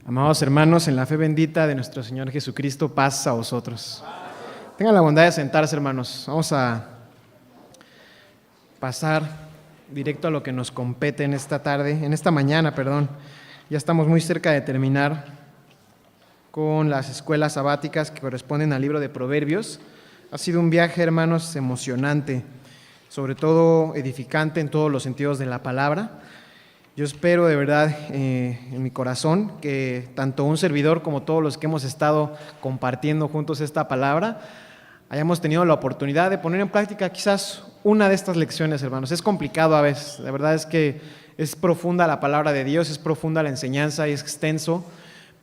Amados hermanos, en la fe bendita de nuestro Señor Jesucristo, paz a vosotros. Tengan la bondad de sentarse, hermanos. Vamos a pasar directo a lo que nos compete en esta mañana. Ya estamos muy cerca de terminar con las escuelas sabáticas que corresponden al libro de Proverbios. Ha sido un viaje, hermanos, emocionante, sobre todo edificante en todos los sentidos de la palabra. Yo espero de verdad en mi corazón que tanto un servidor como todos los que hemos estado compartiendo juntos esta palabra hayamos tenido la oportunidad de poner en práctica quizás una de estas lecciones, hermanos. Es complicado a veces, la verdad es que es profunda la palabra de Dios, es profunda la enseñanza y es extenso,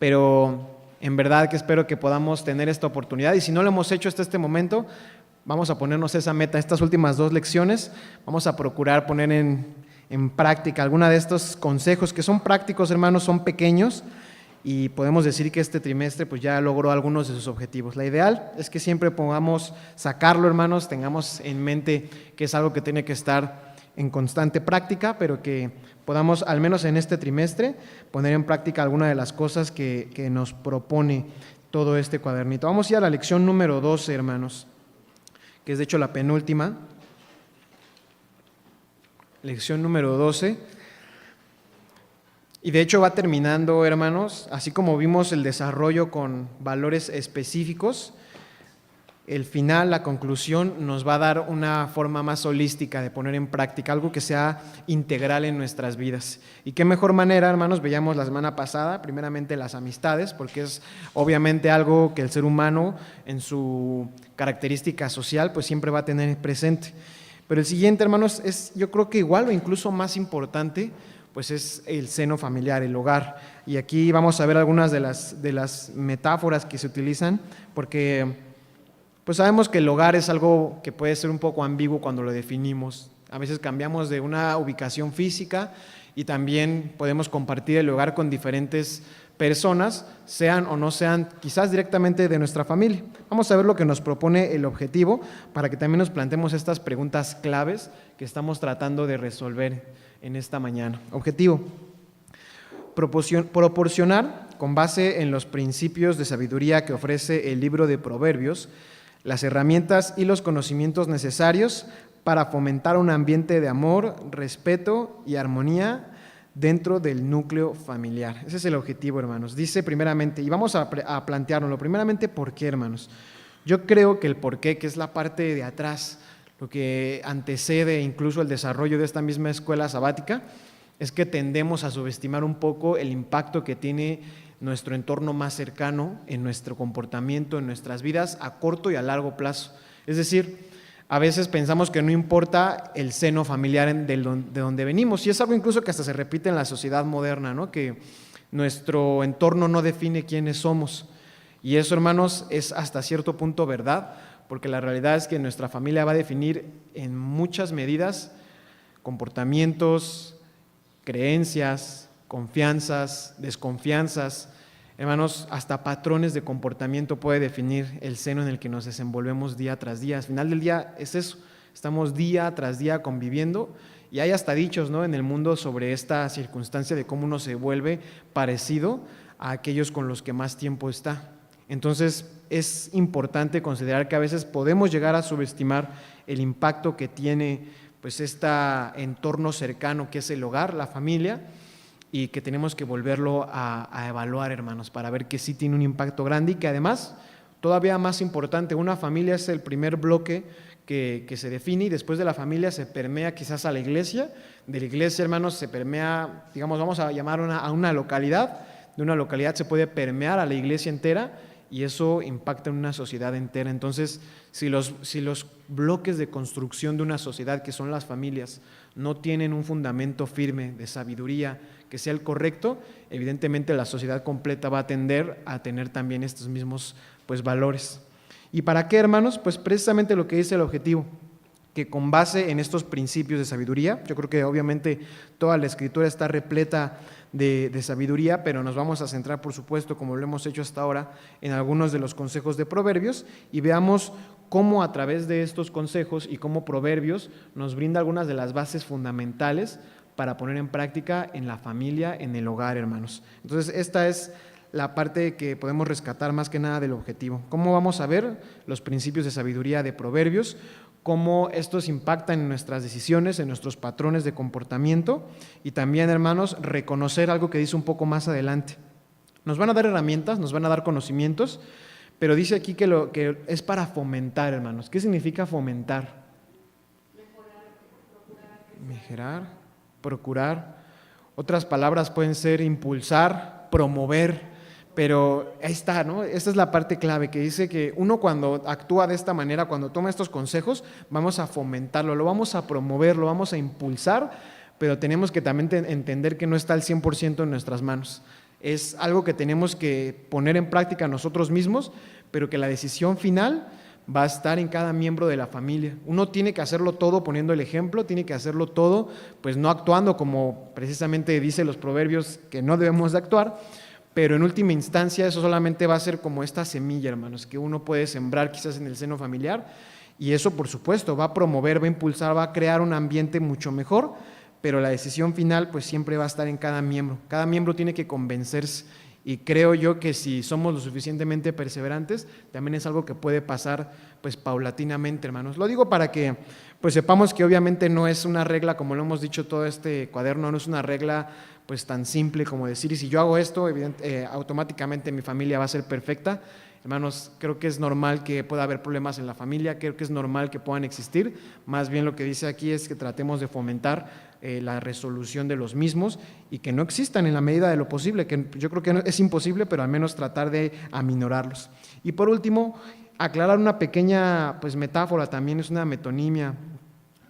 pero en verdad que espero que podamos tener esta oportunidad, y si no lo hemos hecho hasta este momento, vamos a ponernos esa meta. Estas últimas 2 lecciones vamos a procurar poner en práctica alguna de estos consejos que son prácticos, hermanos, son pequeños, y podemos decir que este trimestre pues ya logró algunos de sus objetivos. La ideal es que siempre podamos sacarlo, hermanos, tengamos en mente que es algo que tiene que estar en constante práctica, pero que podamos, al menos en este trimestre, poner en práctica alguna de las cosas que nos propone todo este cuadernito. Vamos a ir a la lección número 12, hermanos, que es de hecho la penúltima. Lección número 12, y de hecho va terminando, hermanos, así como vimos el desarrollo con valores específicos, el final, la conclusión, nos va a dar una forma más holística de poner en práctica, algo que sea integral en nuestras vidas. Y qué mejor manera, hermanos, veíamos la semana pasada, primeramente las amistades, porque es obviamente algo que el ser humano en su característica social pues siempre va a tener presente. Pero el siguiente, hermanos, es yo creo que igual o incluso más importante, pues es el seno familiar, el hogar. Y aquí vamos a ver algunas de las metáforas que se utilizan, porque pues sabemos que el hogar es algo que puede ser un poco ambiguo cuando lo definimos. A veces cambiamos de una ubicación física y también podemos compartir el hogar con diferentes personas, sean o no sean quizás directamente de nuestra familia. Vamos a ver lo que nos propone el objetivo para que también nos planteemos estas preguntas claves que estamos tratando de resolver en esta mañana. Objetivo: proporcionar, con base en los principios de sabiduría que ofrece el libro de Proverbios, las herramientas y los conocimientos necesarios para fomentar un ambiente de amor, respeto y armonía dentro del núcleo familiar. Ese es el objetivo, hermanos. Dice primeramente, y vamos a planteárnoslo, primeramente, ¿por qué, hermanos? Yo creo que el por qué, que es la parte de atrás, lo que antecede incluso el desarrollo de esta misma escuela sabática, es que tendemos a subestimar un poco el impacto que tiene nuestro entorno más cercano en nuestro comportamiento, en nuestras vidas, a corto y a largo plazo. Es decir, a veces pensamos que no importa el seno familiar de donde venimos, y es algo incluso que hasta se repite en la sociedad moderna, ¿no? Que nuestro entorno no define quiénes somos. Y eso, hermanos, es hasta cierto punto verdad, porque la realidad es que nuestra familia va a definir en muchas medidas comportamientos, creencias, confianzas, desconfianzas. Hermanos, hasta patrones de comportamiento puede definir el seno en el que nos desenvolvemos día tras día. Al final del día es eso, estamos día tras día conviviendo, y hay hasta dichos, ¿no?, en el mundo sobre esta circunstancia de cómo uno se vuelve parecido a aquellos con los que más tiempo está. Entonces es importante considerar que a veces podemos llegar a subestimar el impacto que tiene pues este entorno cercano que es el hogar, la familia, y que tenemos que volverlo a evaluar, hermanos, para ver que sí tiene un impacto grande, y que además, todavía más importante, una familia es el primer bloque que se define, y después de la familia se permea quizás a la iglesia, de la iglesia, hermanos, se permea, digamos, vamos a llamar a una localidad, de una localidad se puede permear a la iglesia entera, y eso impacta en una sociedad entera. Entonces, si los bloques de construcción de una sociedad, que son las familias, no tienen un fundamento firme de sabiduría que sea el correcto, evidentemente la sociedad completa va a tender a tener también estos mismos pues valores. ¿Y para qué, hermanos? Pues precisamente lo que dice el objetivo, que con base en estos principios de sabiduría, yo creo que obviamente toda la Escritura está repleta de sabiduría, pero nos vamos a centrar, por supuesto, como lo hemos hecho hasta ahora, en algunos de los consejos de Proverbios, y veamos cómo a través de estos consejos y cómo Proverbios nos brinda algunas de las bases fundamentales para poner en práctica en la familia, en el hogar, hermanos. Entonces, esta es la parte que podemos rescatar más que nada del objetivo. ¿Cómo vamos a ver los principios de sabiduría de Proverbios? Cómo estos impactan en nuestras decisiones, en nuestros patrones de comportamiento, y también, hermanos, reconocer algo que dice un poco más adelante. Nos van a dar herramientas, nos van a dar conocimientos, pero dice aquí que es para fomentar, hermanos. ¿Qué significa fomentar? Mejorar, procurar. Otras palabras pueden ser impulsar, promover. Pero ahí está, ¿no? Esta es la parte clave, que dice que uno cuando actúa de esta manera, cuando toma estos consejos, vamos a fomentarlo, lo vamos a promover, lo vamos a impulsar, pero tenemos que también entender que no está al 100% en nuestras manos. Es algo que tenemos que poner en práctica nosotros mismos, pero que la decisión final va a estar en cada miembro de la familia. Uno tiene que hacerlo todo poniendo el ejemplo, tiene que hacerlo todo, pues no actuando como precisamente dice los proverbios que no debemos de actuar, pero en última instancia eso solamente va a ser como esta semilla, hermanos, que uno puede sembrar quizás en el seno familiar, y eso por supuesto va a promover, va a impulsar, va a crear un ambiente mucho mejor, pero la decisión final pues siempre va a estar en cada miembro. Cada miembro tiene que convencerse, y creo yo que si somos lo suficientemente perseverantes, también es algo que puede pasar pues paulatinamente, hermanos. Lo digo para que pues sepamos que obviamente no es una regla, como lo hemos dicho todo este cuaderno, no es una regla pues tan simple como decir, y si yo hago esto, automáticamente mi familia va a ser perfecta. Hermanos, creo que es normal que pueda haber problemas en la familia, creo que es normal que puedan existir, más bien lo que dice aquí es que tratemos de fomentar la resolución de los mismos y que no existan en la medida de lo posible, que yo creo que es imposible, pero al menos tratar de aminorarlos. Y por último, aclarar una pequeña pues metáfora, también es una metonimia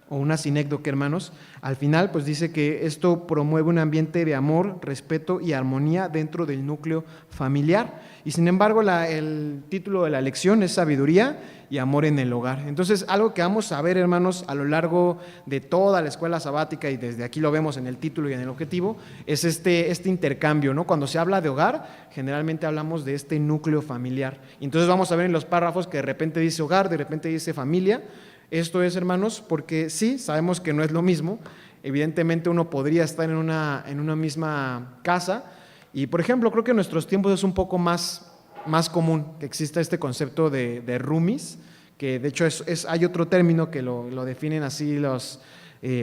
o una sinécdoque, hermanos. Al final pues dice que esto promueve un ambiente de amor, respeto y armonía dentro del núcleo familiar, y sin embargo el título de la lección es sabiduría y amor en el hogar. Entonces, algo que vamos a ver, hermanos, a lo largo de toda la escuela sabática, y desde aquí lo vemos en el título y en el objetivo, es este intercambio, ¿no? Cuando se habla de hogar, generalmente hablamos de este núcleo familiar. Entonces vamos a ver en los párrafos que de repente dice hogar, de repente dice familia. Esto es, hermanos, porque sí, sabemos que no es lo mismo. Evidentemente uno podría estar en una misma casa, y por ejemplo, creo que en nuestros tiempos es un poco más común que exista este concepto de roomies, que de hecho hay otro término que lo definen así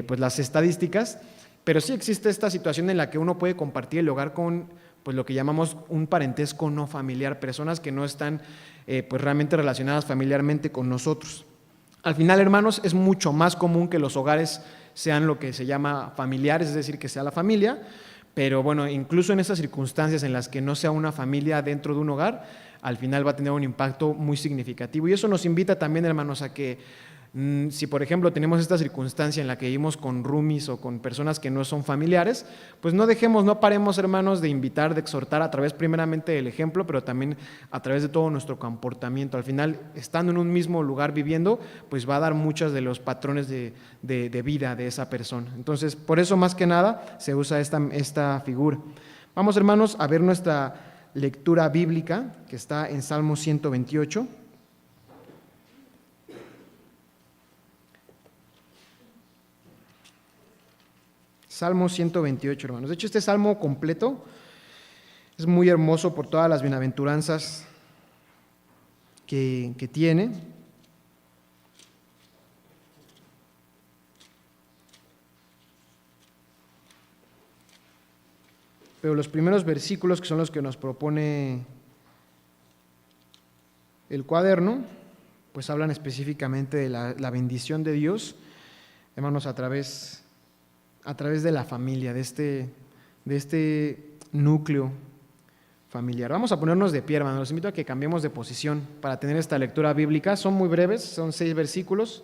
pues las estadísticas, pero sí existe esta situación en la que uno puede compartir el hogar con pues lo que llamamos un parentesco no familiar, personas que no están pues realmente relacionadas familiarmente con nosotros. Al final, hermanos, es mucho más común que los hogares sean lo que se llama familiares, es decir, que sea la familia, pero bueno, incluso en esas circunstancias en las que no sea una familia dentro de un hogar, al final va a tener un impacto muy significativo. Y eso nos invita también, hermanos, a que si por ejemplo tenemos esta circunstancia en la que vivimos con roomies o con personas que no son familiares, pues no paremos, hermanos, de invitar, de exhortar a través primeramente del ejemplo, pero también a través de todo nuestro comportamiento. Al final, estando en un mismo lugar viviendo, pues va a dar muchos de los patrones de vida de esa persona. Entonces, por eso más que nada se usa esta figura. Vamos, hermanos, a ver nuestra lectura bíblica que está en Salmo 128. Salmo 128, hermanos. De hecho, este salmo completo es muy hermoso por todas las bienaventuranzas que tiene. Pero los primeros versículos, que son los que nos propone el cuaderno, pues hablan específicamente de la bendición de Dios, hermanos, a través de la familia, de este núcleo familiar. Vamos a ponernos de pie, hermanos. Los invito a que cambiemos de posición para tener esta lectura bíblica. Son muy breves, son 6 versículos.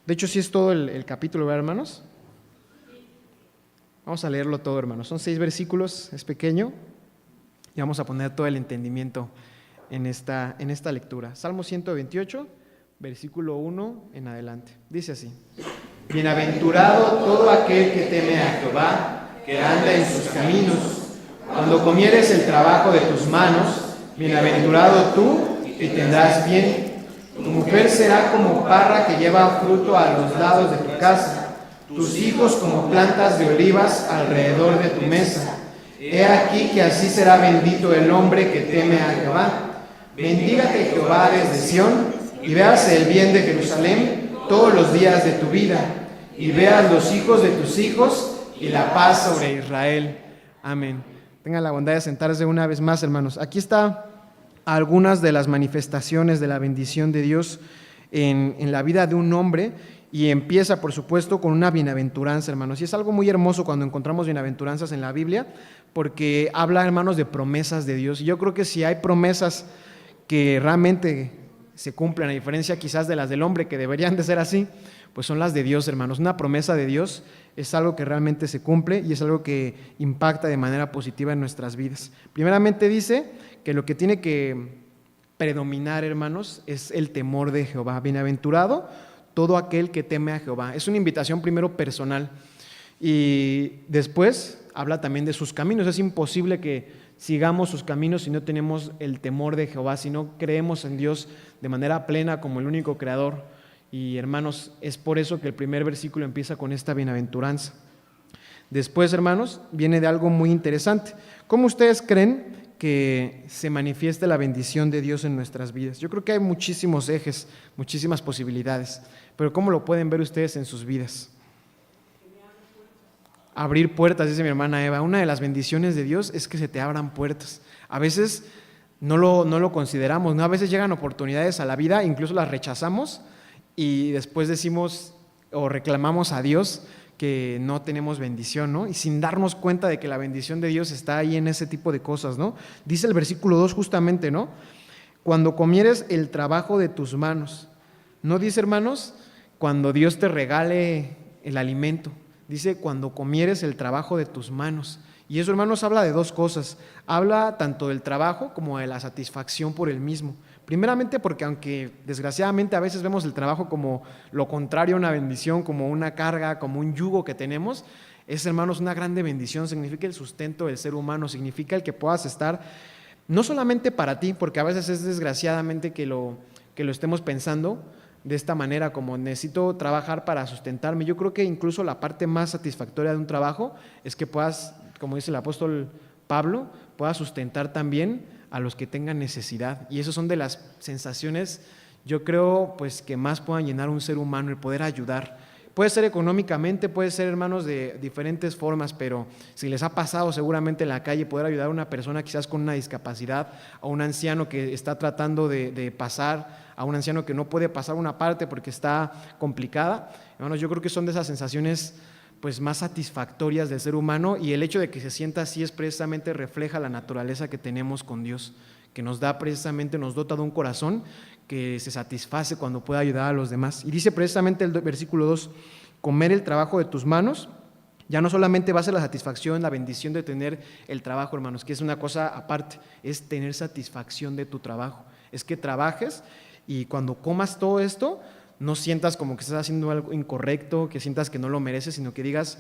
De hecho, sí es todo el capítulo, ¿verdad, hermanos? Vamos a leerlo todo, hermanos. Son 6 versículos, es pequeño, y vamos a poner todo el entendimiento en esta lectura. Salmo 128, versículo 1 en adelante. Dice así: Bienaventurado todo aquel que teme a Jehová, que anda en sus caminos. Cuando comieres el trabajo de tus manos, bienaventurado tú, y tendrás bien. Tu mujer será como parra que lleva fruto a los lados de tu casa, tus hijos como plantas de olivas alrededor de tu mesa. He aquí que así será bendito el hombre que teme a Jehová. Bendígate Jehová desde Sión, y veas el bien de Jerusalén todos los días de tu vida, y veas los hijos de tus hijos y la paz sobre Israel. Amén. Tengan la bondad de sentarse una vez más, hermanos. Aquí está algunas de las manifestaciones de la bendición de Dios en la vida de un hombre, y empieza, por supuesto, con una bienaventuranza, hermanos. Y es algo muy hermoso cuando encontramos bienaventuranzas en la Biblia, porque habla, hermanos, de promesas de Dios. Y yo creo que si hay promesas que realmente se cumplen, a diferencia quizás de las del hombre, que deberían de ser así, pues son las de Dios, hermanos. Una promesa de Dios es algo que realmente se cumple y es algo que impacta de manera positiva en nuestras vidas. Primeramente dice que lo que tiene que predominar, hermanos, es el temor de Jehová. Bienaventurado todo aquel que teme a Jehová. Es una invitación primero personal y después habla también de sus caminos. Es imposible que sigamos sus caminos si no tenemos el temor de Jehová, si no creemos en Dios de manera plena como el único creador. Y hermanos, es por eso que el primer versículo empieza con esta bienaventuranza. Después, hermanos, viene de algo muy interesante. ¿Cómo ustedes creen que se manifieste la bendición de Dios en nuestras vidas? Yo creo que hay muchísimos ejes, muchísimas posibilidades, pero ¿cómo lo pueden ver ustedes en sus vidas? Abrir puertas, dice mi hermana Eva. Una de las bendiciones de Dios es que se te abran puertas. A veces no lo consideramos, ¿no? A veces llegan oportunidades a la vida, incluso las rechazamos y después decimos o reclamamos a Dios que no tenemos bendición, ¿no? Y sin darnos cuenta de que la bendición de Dios está ahí en ese tipo de cosas, ¿no? Dice el versículo 2 justamente, ¿no? Cuando comieres el trabajo de tus manos. No dice, hermanos, cuando Dios te regale el alimento. Dice, cuando comieres el trabajo de tus manos. Y eso, hermanos, habla de dos cosas. Habla tanto del trabajo como de la satisfacción por el mismo. Primeramente porque aunque desgraciadamente a veces vemos el trabajo como lo contrario a una bendición, como una carga, como un yugo que tenemos, es, hermanos, una grande bendición. Significa el sustento del ser humano, significa el que puedas estar no solamente para ti, porque a veces es desgraciadamente que lo estemos pensando de esta manera, como necesito trabajar para sustentarme. Yo creo que incluso la parte más satisfactoria de un trabajo es que puedas, como dice el apóstol Pablo, puedas sustentar también a los que tengan necesidad. Y esas son de las sensaciones, yo creo, pues que más puedan llenar un ser humano, el poder ayudar. Puede ser económicamente, puede ser, hermanos, de diferentes formas, pero si les ha pasado seguramente en la calle poder ayudar a una persona quizás con una discapacidad, a un anciano que está tratando de pasar, a un anciano que no puede pasar una parte porque está complicada, hermanos, yo creo que son de esas sensaciones pues más satisfactorias del ser humano, y el hecho de que se sienta así es precisamente refleja la naturaleza que tenemos con Dios, que nos da precisamente, nos dota de un corazón que se satisface cuando puede ayudar a los demás. Y dice precisamente el versículo 2, comer el trabajo de tus manos. Ya no solamente va a ser la satisfacción, la bendición de tener el trabajo, hermanos, que es una cosa aparte, es tener satisfacción de tu trabajo, es que trabajes y cuando comas todo esto, no sientas como que estás haciendo algo incorrecto, que sientas que no lo mereces, sino que digas,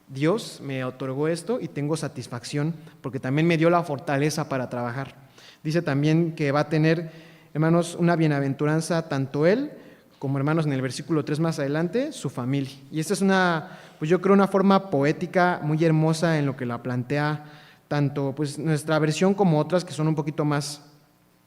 Dios me otorgó esto y tengo satisfacción porque también me dio la fortaleza para trabajar. Dice también que va a tener, hermanos, una bienaventuranza tanto él como, hermanos, en el versículo 3 más adelante, su familia. Y esta es una, pues yo creo, una forma poética muy hermosa en lo que la plantea tanto pues nuestra versión como otras que son un poquito más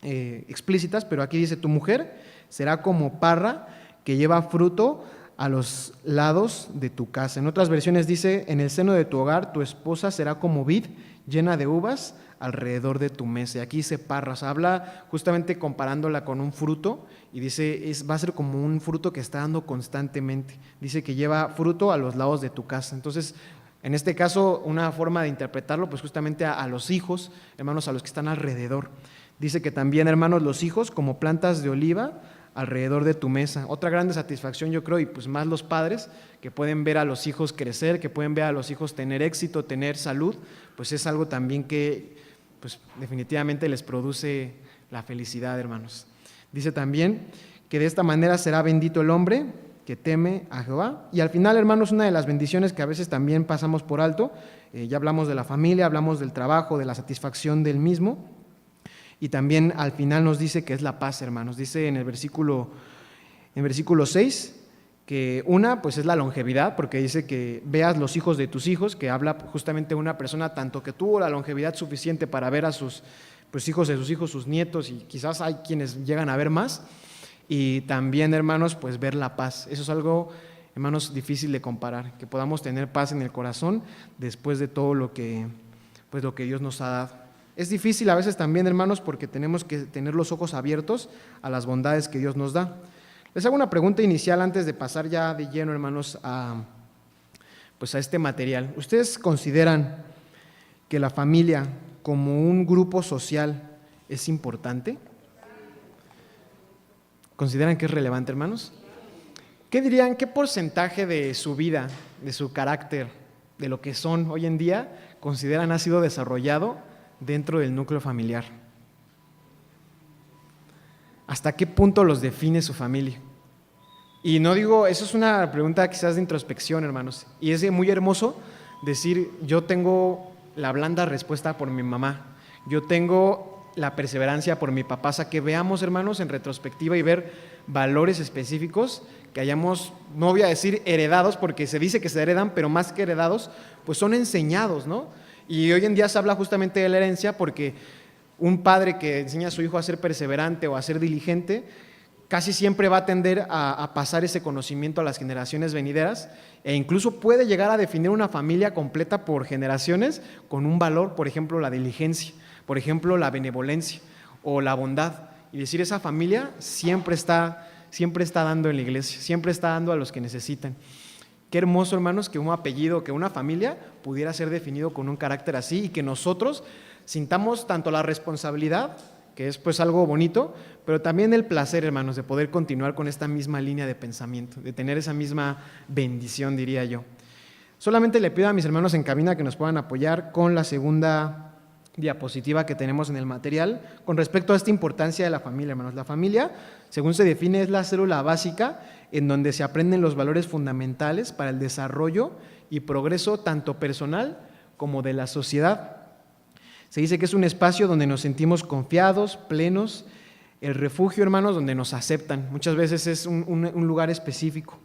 explícitas, pero aquí dice, tu mujer será como parra que lleva fruto a los lados de tu casa. En otras versiones dice, en el seno de tu hogar tu esposa será como vid llena de uvas alrededor de tu mesa. Y aquí dice parra, o sea, habla justamente comparándola con un fruto y dice, va a ser como un fruto que está dando constantemente. Dice que lleva fruto a los lados de tu casa. Entonces, en este caso, una forma de interpretarlo, pues justamente a los hijos, hermanos, a los que están alrededor. Dice que también, hermanos, los hijos como plantas de oliva alrededor de tu mesa. Otra grande satisfacción, yo creo, y pues más los padres que pueden ver a los hijos crecer, que pueden ver a los hijos tener éxito, tener salud, pues es algo también que pues definitivamente les produce la felicidad, hermanos. Dice también que de esta manera será bendito el hombre que teme a Jehová. Y al final, hermanos, una de las bendiciones que a veces también pasamos por alto, ya hablamos de la familia, hablamos del trabajo, de la satisfacción del mismo, y también al final nos dice que es la paz, hermanos. Dice en el versículo 6 que una, pues es la longevidad, porque dice que veas los hijos de tus hijos, que habla justamente de una persona tanto que tuvo la longevidad suficiente para ver a sus pues, hijos de sus hijos, sus nietos, y quizás hay quienes llegan a ver más, y también, hermanos, pues ver la paz. Eso es algo, hermanos, difícil de comparar, que podamos tener paz en el corazón después de todo lo que, pues, lo que Dios nos ha dado. Es difícil a veces también, hermanos, porque tenemos que tener los ojos abiertos a las bondades que Dios nos da. Les hago una pregunta inicial antes de pasar ya de lleno, hermanos, pues a este material. ¿Ustedes consideran que la familia como un grupo social es importante? ¿Consideran que es relevante, hermanos? ¿Qué dirían, qué porcentaje de su vida, de su carácter, de lo que son hoy en día, consideran ha sido desarrollado dentro del núcleo familiar? ¿Hasta qué punto los define su familia? Y no digo, eso es una pregunta quizás de introspección, hermanos, y es muy hermoso decir, yo tengo la blanda respuesta por mi mamá, yo tengo la perseverancia por mi papá. O sea, que veamos, hermanos, en retrospectiva y ver valores específicos que hayamos, no voy a decir heredados, porque se dice que se heredan, pero más que heredados, pues son enseñados, ¿no? Y hoy en día se habla justamente de la herencia porque un padre que enseña a su hijo a ser perseverante o a ser diligente, casi siempre va a tender a pasar ese conocimiento a las generaciones venideras, e incluso puede llegar a definir una familia completa por generaciones con un valor, por ejemplo, la diligencia, por ejemplo, la benevolencia o la bondad, y decir, esa familia siempre está dando en la iglesia, siempre está dando a los que necesitan. Qué hermoso, hermanos, que un apellido, que una familia pudiera ser definido con un carácter así, y que nosotros sintamos tanto la responsabilidad, que es pues algo bonito, pero también el placer, hermanos, de poder continuar con esta misma línea de pensamiento, de tener esa misma bendición, diría yo. Solamente le pido a mis hermanos en cabina que nos puedan apoyar con la segunda diapositiva que tenemos en el material con respecto a esta importancia de la familia, hermanos. La familia, según se define, es la célula básica en donde se aprenden los valores fundamentales para el desarrollo y progreso tanto personal como de la sociedad. Se dice que es un espacio donde nos sentimos confiados, plenos, el refugio, hermanos, donde nos aceptan. Muchas veces es un lugar específico.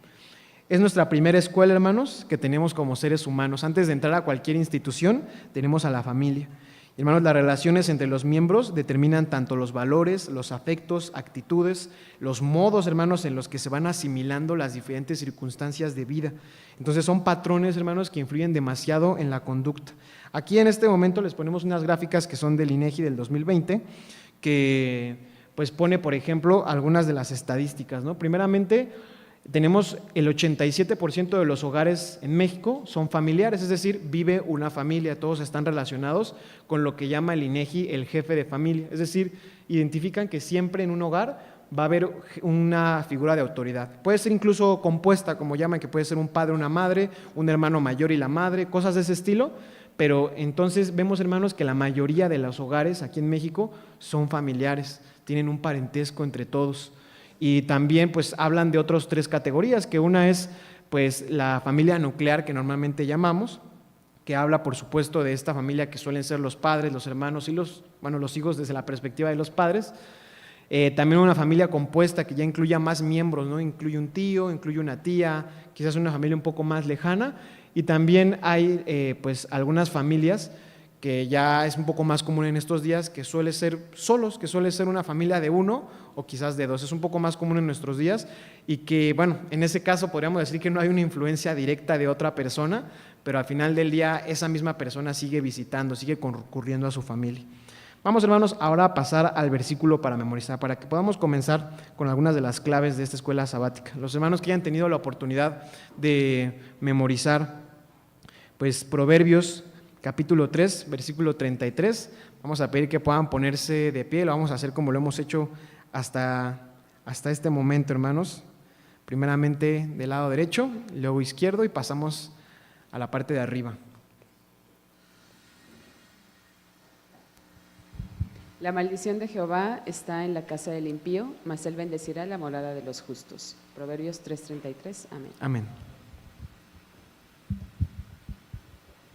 Es nuestra primera escuela, hermanos, que tenemos como seres humanos. Antes de entrar a cualquier institución, tenemos a la familia. Hermanos, las relaciones entre los miembros determinan tanto los valores, los afectos, actitudes, los modos, hermanos, en los que se van asimilando las diferentes circunstancias de vida. Entonces son patrones, hermanos, que influyen demasiado en la conducta. Aquí en este momento les ponemos unas gráficas que son del INEGI del 2020, que pues pone, por ejemplo, algunas de las estadísticas, ¿no? Primeramente, tenemos el 87% de los hogares en México son familiares, es decir, vive una familia, todos están relacionados con lo que llama el INEGI el jefe de familia, es decir, identifican que siempre en un hogar va a haber una figura de autoridad. Puede ser incluso compuesta, como llaman, que puede ser un padre, una madre, un hermano mayor y la madre, cosas de ese estilo, pero entonces vemos, hermanos, que la mayoría de los hogares aquí en México son familiares, tienen un parentesco entre todos. Y también pues hablan de otras tres categorías, que una es pues la familia nuclear que normalmente llamamos, que habla por supuesto de esta familia que suelen ser los padres, los hermanos y los hijos desde la perspectiva de los padres. También una familia compuesta que ya incluya más miembros, ¿no? Incluye un tío, incluye una tía, quizás una familia un poco más lejana, y también hay pues algunas familias que ya es un poco más común en estos días, que suele ser solos, que suele ser una familia de uno o quizás de dos, es un poco más común en nuestros días, y que, bueno, en ese caso podríamos decir que no hay una influencia directa de otra persona, pero al final del día esa misma persona sigue visitando, sigue concurriendo a su familia. Vamos, hermanos, ahora a pasar al versículo para memorizar, para que podamos comenzar con algunas de las claves de esta escuela sabática. Los hermanos que hayan tenido la oportunidad de memorizar, pues Proverbios capítulo 3, versículo 33, vamos a pedir que puedan ponerse de pie, lo vamos a hacer como lo hemos hecho hasta este momento, hermanos. Primeramente del lado derecho, luego izquierdo, y pasamos a la parte de arriba. La maldición de Jehová está en la casa del impío, mas él bendecirá la morada de los justos. Proverbios 3:33, amén. Amén.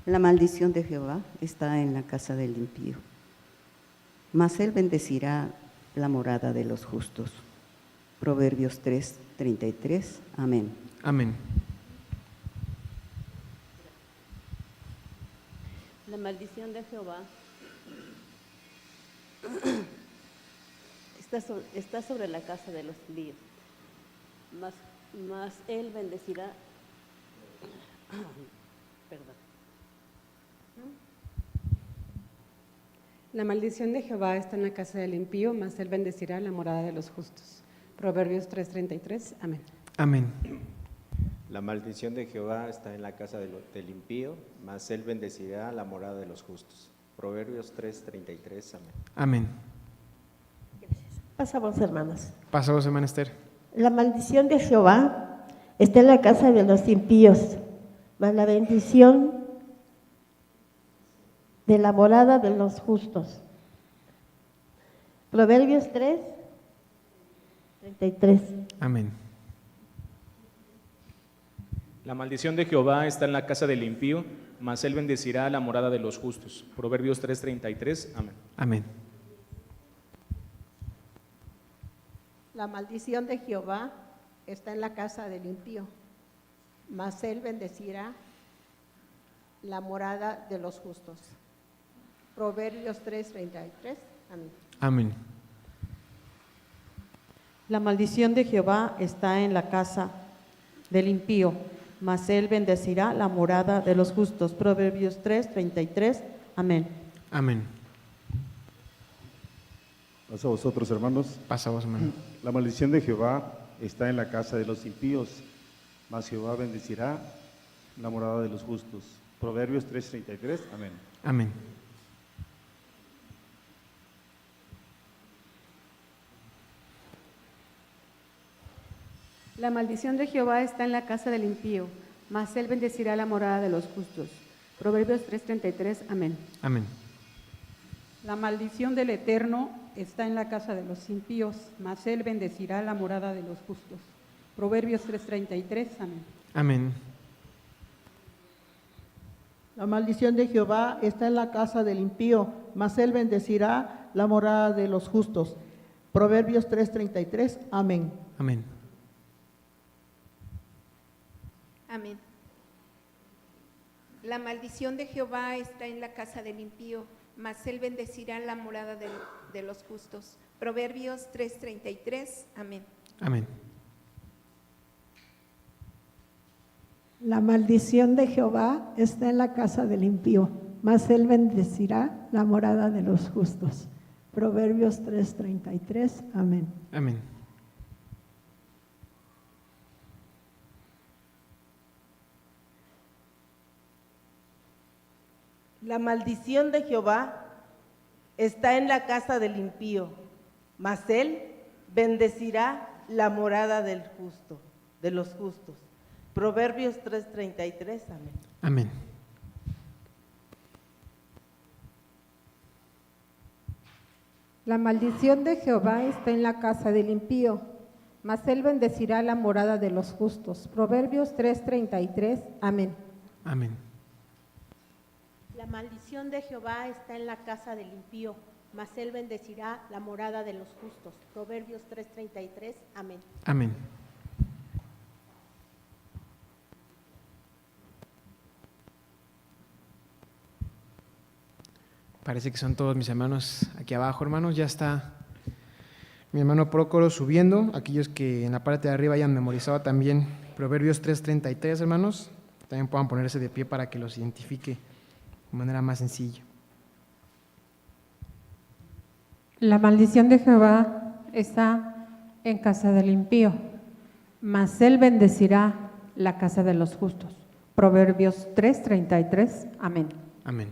La maldición de Jehová está en la casa del impío, mas él bendecirá la morada de los justos. Proverbios 3:33, amén. Amén. La maldición de Jehová está sobre la casa de los impíos, mas él bendecirá. Perdón. La maldición de Jehová está en la casa del impío, mas él bendecirá la morada de los justos. Proverbios 3:33. Amén. Amén. La maldición de Jehová está en la casa del impío, mas él bendecirá la morada de los justos. Proverbios 3:33. Amén. Amén. Pasamos, hermanos. Pasamos, hermana Esther. La maldición de Jehová está en la casa de los impíos, mas la bendición de la morada de los justos. Proverbios 3:33. Amén. La maldición de Jehová está en la casa del impío, mas él bendecirá la morada de los justos. Proverbios 3:33. Amén. Amén. La maldición de Jehová está en la casa del impío, mas él bendecirá la morada de los justos. Proverbios 3:33. Amén. Amén. La maldición de Jehová está en la casa del impío, mas él bendecirá la morada de los justos. Proverbios 3:33. Amén. Amén. Paso a vosotros, hermanos. Pasa vos, hermano. La maldición de Jehová está en la casa de los impíos, mas Jehová bendecirá la morada de los justos. Proverbios 3:33. Amén. Amén. La maldición de Jehová está en la casa del impío, mas él bendecirá la morada de los justos. Proverbios 3:33. Amén. Amén. La maldición del Eterno está en la casa de los impíos, mas él bendecirá la morada de los justos. Proverbios 3:33. Amén. Amén. La maldición de Jehová está en la casa del impío, mas él bendecirá la morada de los justos. Proverbios 3:33. Amén. Amén. Amén. La maldición de Jehová está en la casa del impío, mas él bendecirá la morada de los justos. Proverbios 3:33. Amén. Amén. La maldición de Jehová está en la casa del impío, mas él bendecirá la morada de los justos. Proverbios 3:33. Amén. Amén. La maldición de Jehová está en la casa del impío, mas él bendecirá la morada del justo, de los justos. Proverbios 3:33. Amén. Amén. La maldición de Jehová está en la casa del impío, mas él bendecirá la morada de los justos. Proverbios 3:33. Amén. Amén. La maldición de Jehová está en la casa del impío, mas él bendecirá la morada de los justos. Proverbios 3:33. Amén. Amén. Parece que son todos mis hermanos aquí abajo, hermanos. Ya está mi hermano Prócoro subiendo. Aquellos que en la parte de arriba hayan memorizado también Proverbios 3:33, hermanos, también puedan ponerse de pie para que los identifique de manera más sencilla. La maldición de Jehová está en casa del impío, mas él bendecirá la casa de los justos. Proverbios 3:33. Amén. Amén.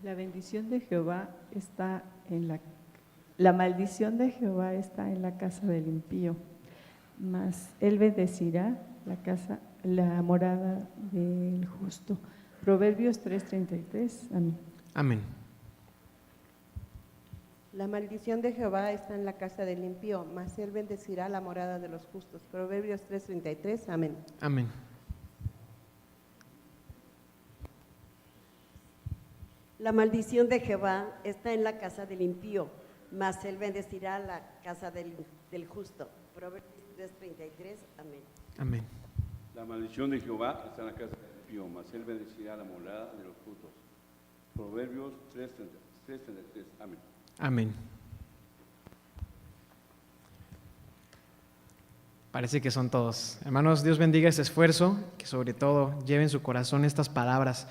La bendición de Jehová está en la maldición de Jehová está en la casa del impío, mas él bendecirá la morada del justo. Proverbios 3:33. Amén. Amén. La maldición de Jehová está en la casa del impío, mas él bendecirá la morada de los justos. Proverbios 3:33. Amén. Amén. La maldición de Jehová está en la casa del impío, mas él bendecirá la casa del justo. Proverbios 3:33. Amén. Amén. La maldición de Jehová está en la casa del impío, mas él bendecirá la morada de los justos. Proverbios 3:33. Amén. Amén. Parece que son todos. Hermanos, Dios bendiga ese esfuerzo, que sobre todo lleve en su corazón estas palabras.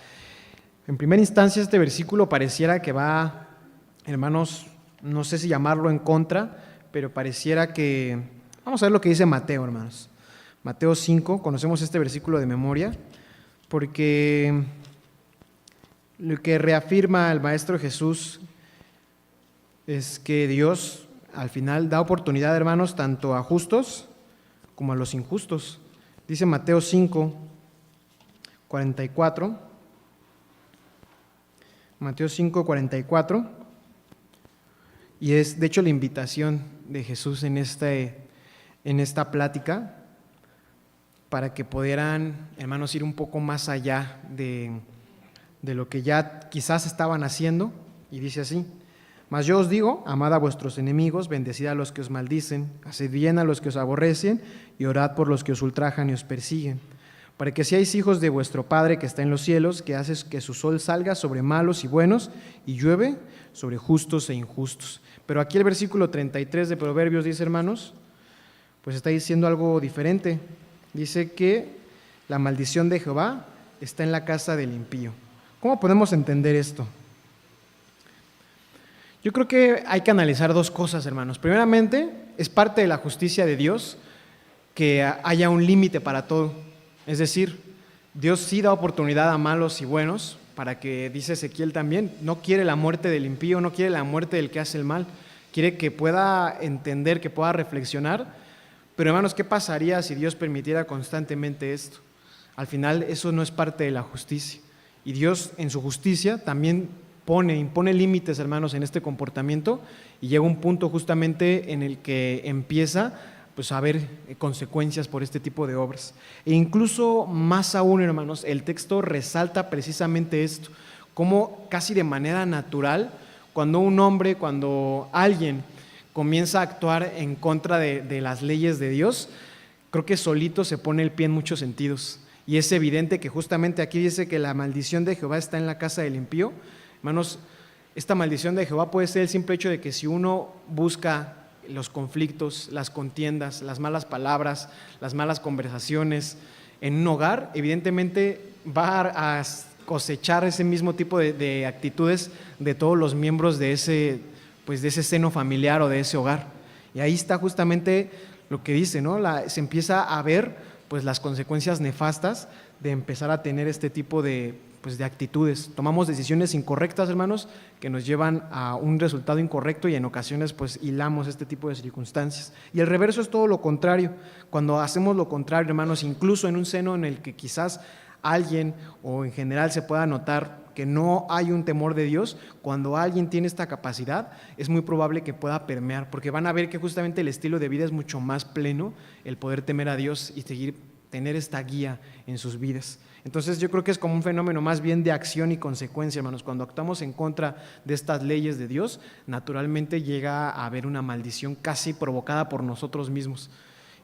En primera instancia, este versículo pareciera que va, hermanos, no sé si llamarlo en contra, pero pareciera que... Vamos a ver lo que dice Mateo, hermanos. Mateo 5, conocemos este versículo de memoria, porque lo que reafirma el Maestro Jesús es que Dios al final da oportunidad, hermanos, tanto a justos como a los injustos. Dice Mateo 5, 44. Mateo 5, 44. Y es, de hecho, la invitación de Jesús en esta plática para que pudieran, hermanos, ir un poco más allá de lo que ya quizás estaban haciendo. Y dice así: mas yo os digo, amad a vuestros enemigos, bendecid a los que os maldicen, haced bien a los que os aborrecen, y orad por los que os ultrajan y os persiguen, para que seáis hijos de vuestro Padre que está en los cielos, que hace que su sol salga sobre malos y buenos, y llueve sobre justos e injustos. Pero aquí el versículo 33 de Proverbios dice, hermanos, pues está diciendo algo diferente. Dice que la maldición de Jehová está en la casa del impío. ¿Cómo podemos entender esto? Yo creo que hay que analizar dos cosas, hermanos. Primeramente, es parte de la justicia de Dios que haya un límite para todo. Es decir, Dios sí da oportunidad a malos y buenos, para que, dice Ezequiel también, no quiere la muerte del impío, no quiere la muerte del que hace el mal, quiere que pueda entender, que pueda reflexionar. Pero hermanos, ¿qué pasaría si Dios permitiera constantemente esto? Al final eso no es parte de la justicia. Y Dios en su justicia también impone límites, hermanos, en este comportamiento, y llega un punto justamente en el que empieza pues a haber consecuencias por este tipo de obras. E incluso más aún, hermanos, el texto resalta precisamente esto, como casi de manera natural, cuando alguien comienza a actuar en contra de las leyes de Dios, creo que solito se pone el pie en muchos sentidos. Y es evidente que justamente aquí dice que la maldición de Jehová está en la casa del impío. Hermanos, esta maldición de Jehová puede ser el simple hecho de que si uno busca los conflictos, las contiendas, las malas palabras, las malas conversaciones en un hogar, evidentemente va a cosechar ese mismo tipo de actitudes de todos los miembros de ese seno familiar o de ese hogar. Y ahí está justamente lo que dice, ¿no? Se empieza a ver pues las consecuencias nefastas de empezar a tener este tipo de actitudes. Tomamos decisiones incorrectas, hermanos, que nos llevan a un resultado incorrecto, y en ocasiones pues hilamos este tipo de circunstancias. Y el reverso es todo lo contrario. Cuando hacemos lo contrario, hermanos, incluso en un seno en el que quizás alguien o en general se pueda notar que no hay un temor de Dios, cuando alguien tiene esta capacidad, es muy probable que pueda permear, porque van a ver que justamente el estilo de vida es mucho más pleno, el poder temer a Dios y tener esta guía en sus vidas. Entonces yo creo que es como un fenómeno más bien de acción y consecuencia, hermanos. Cuando actuamos en contra de estas leyes de Dios, naturalmente llega a haber una maldición casi provocada por nosotros mismos.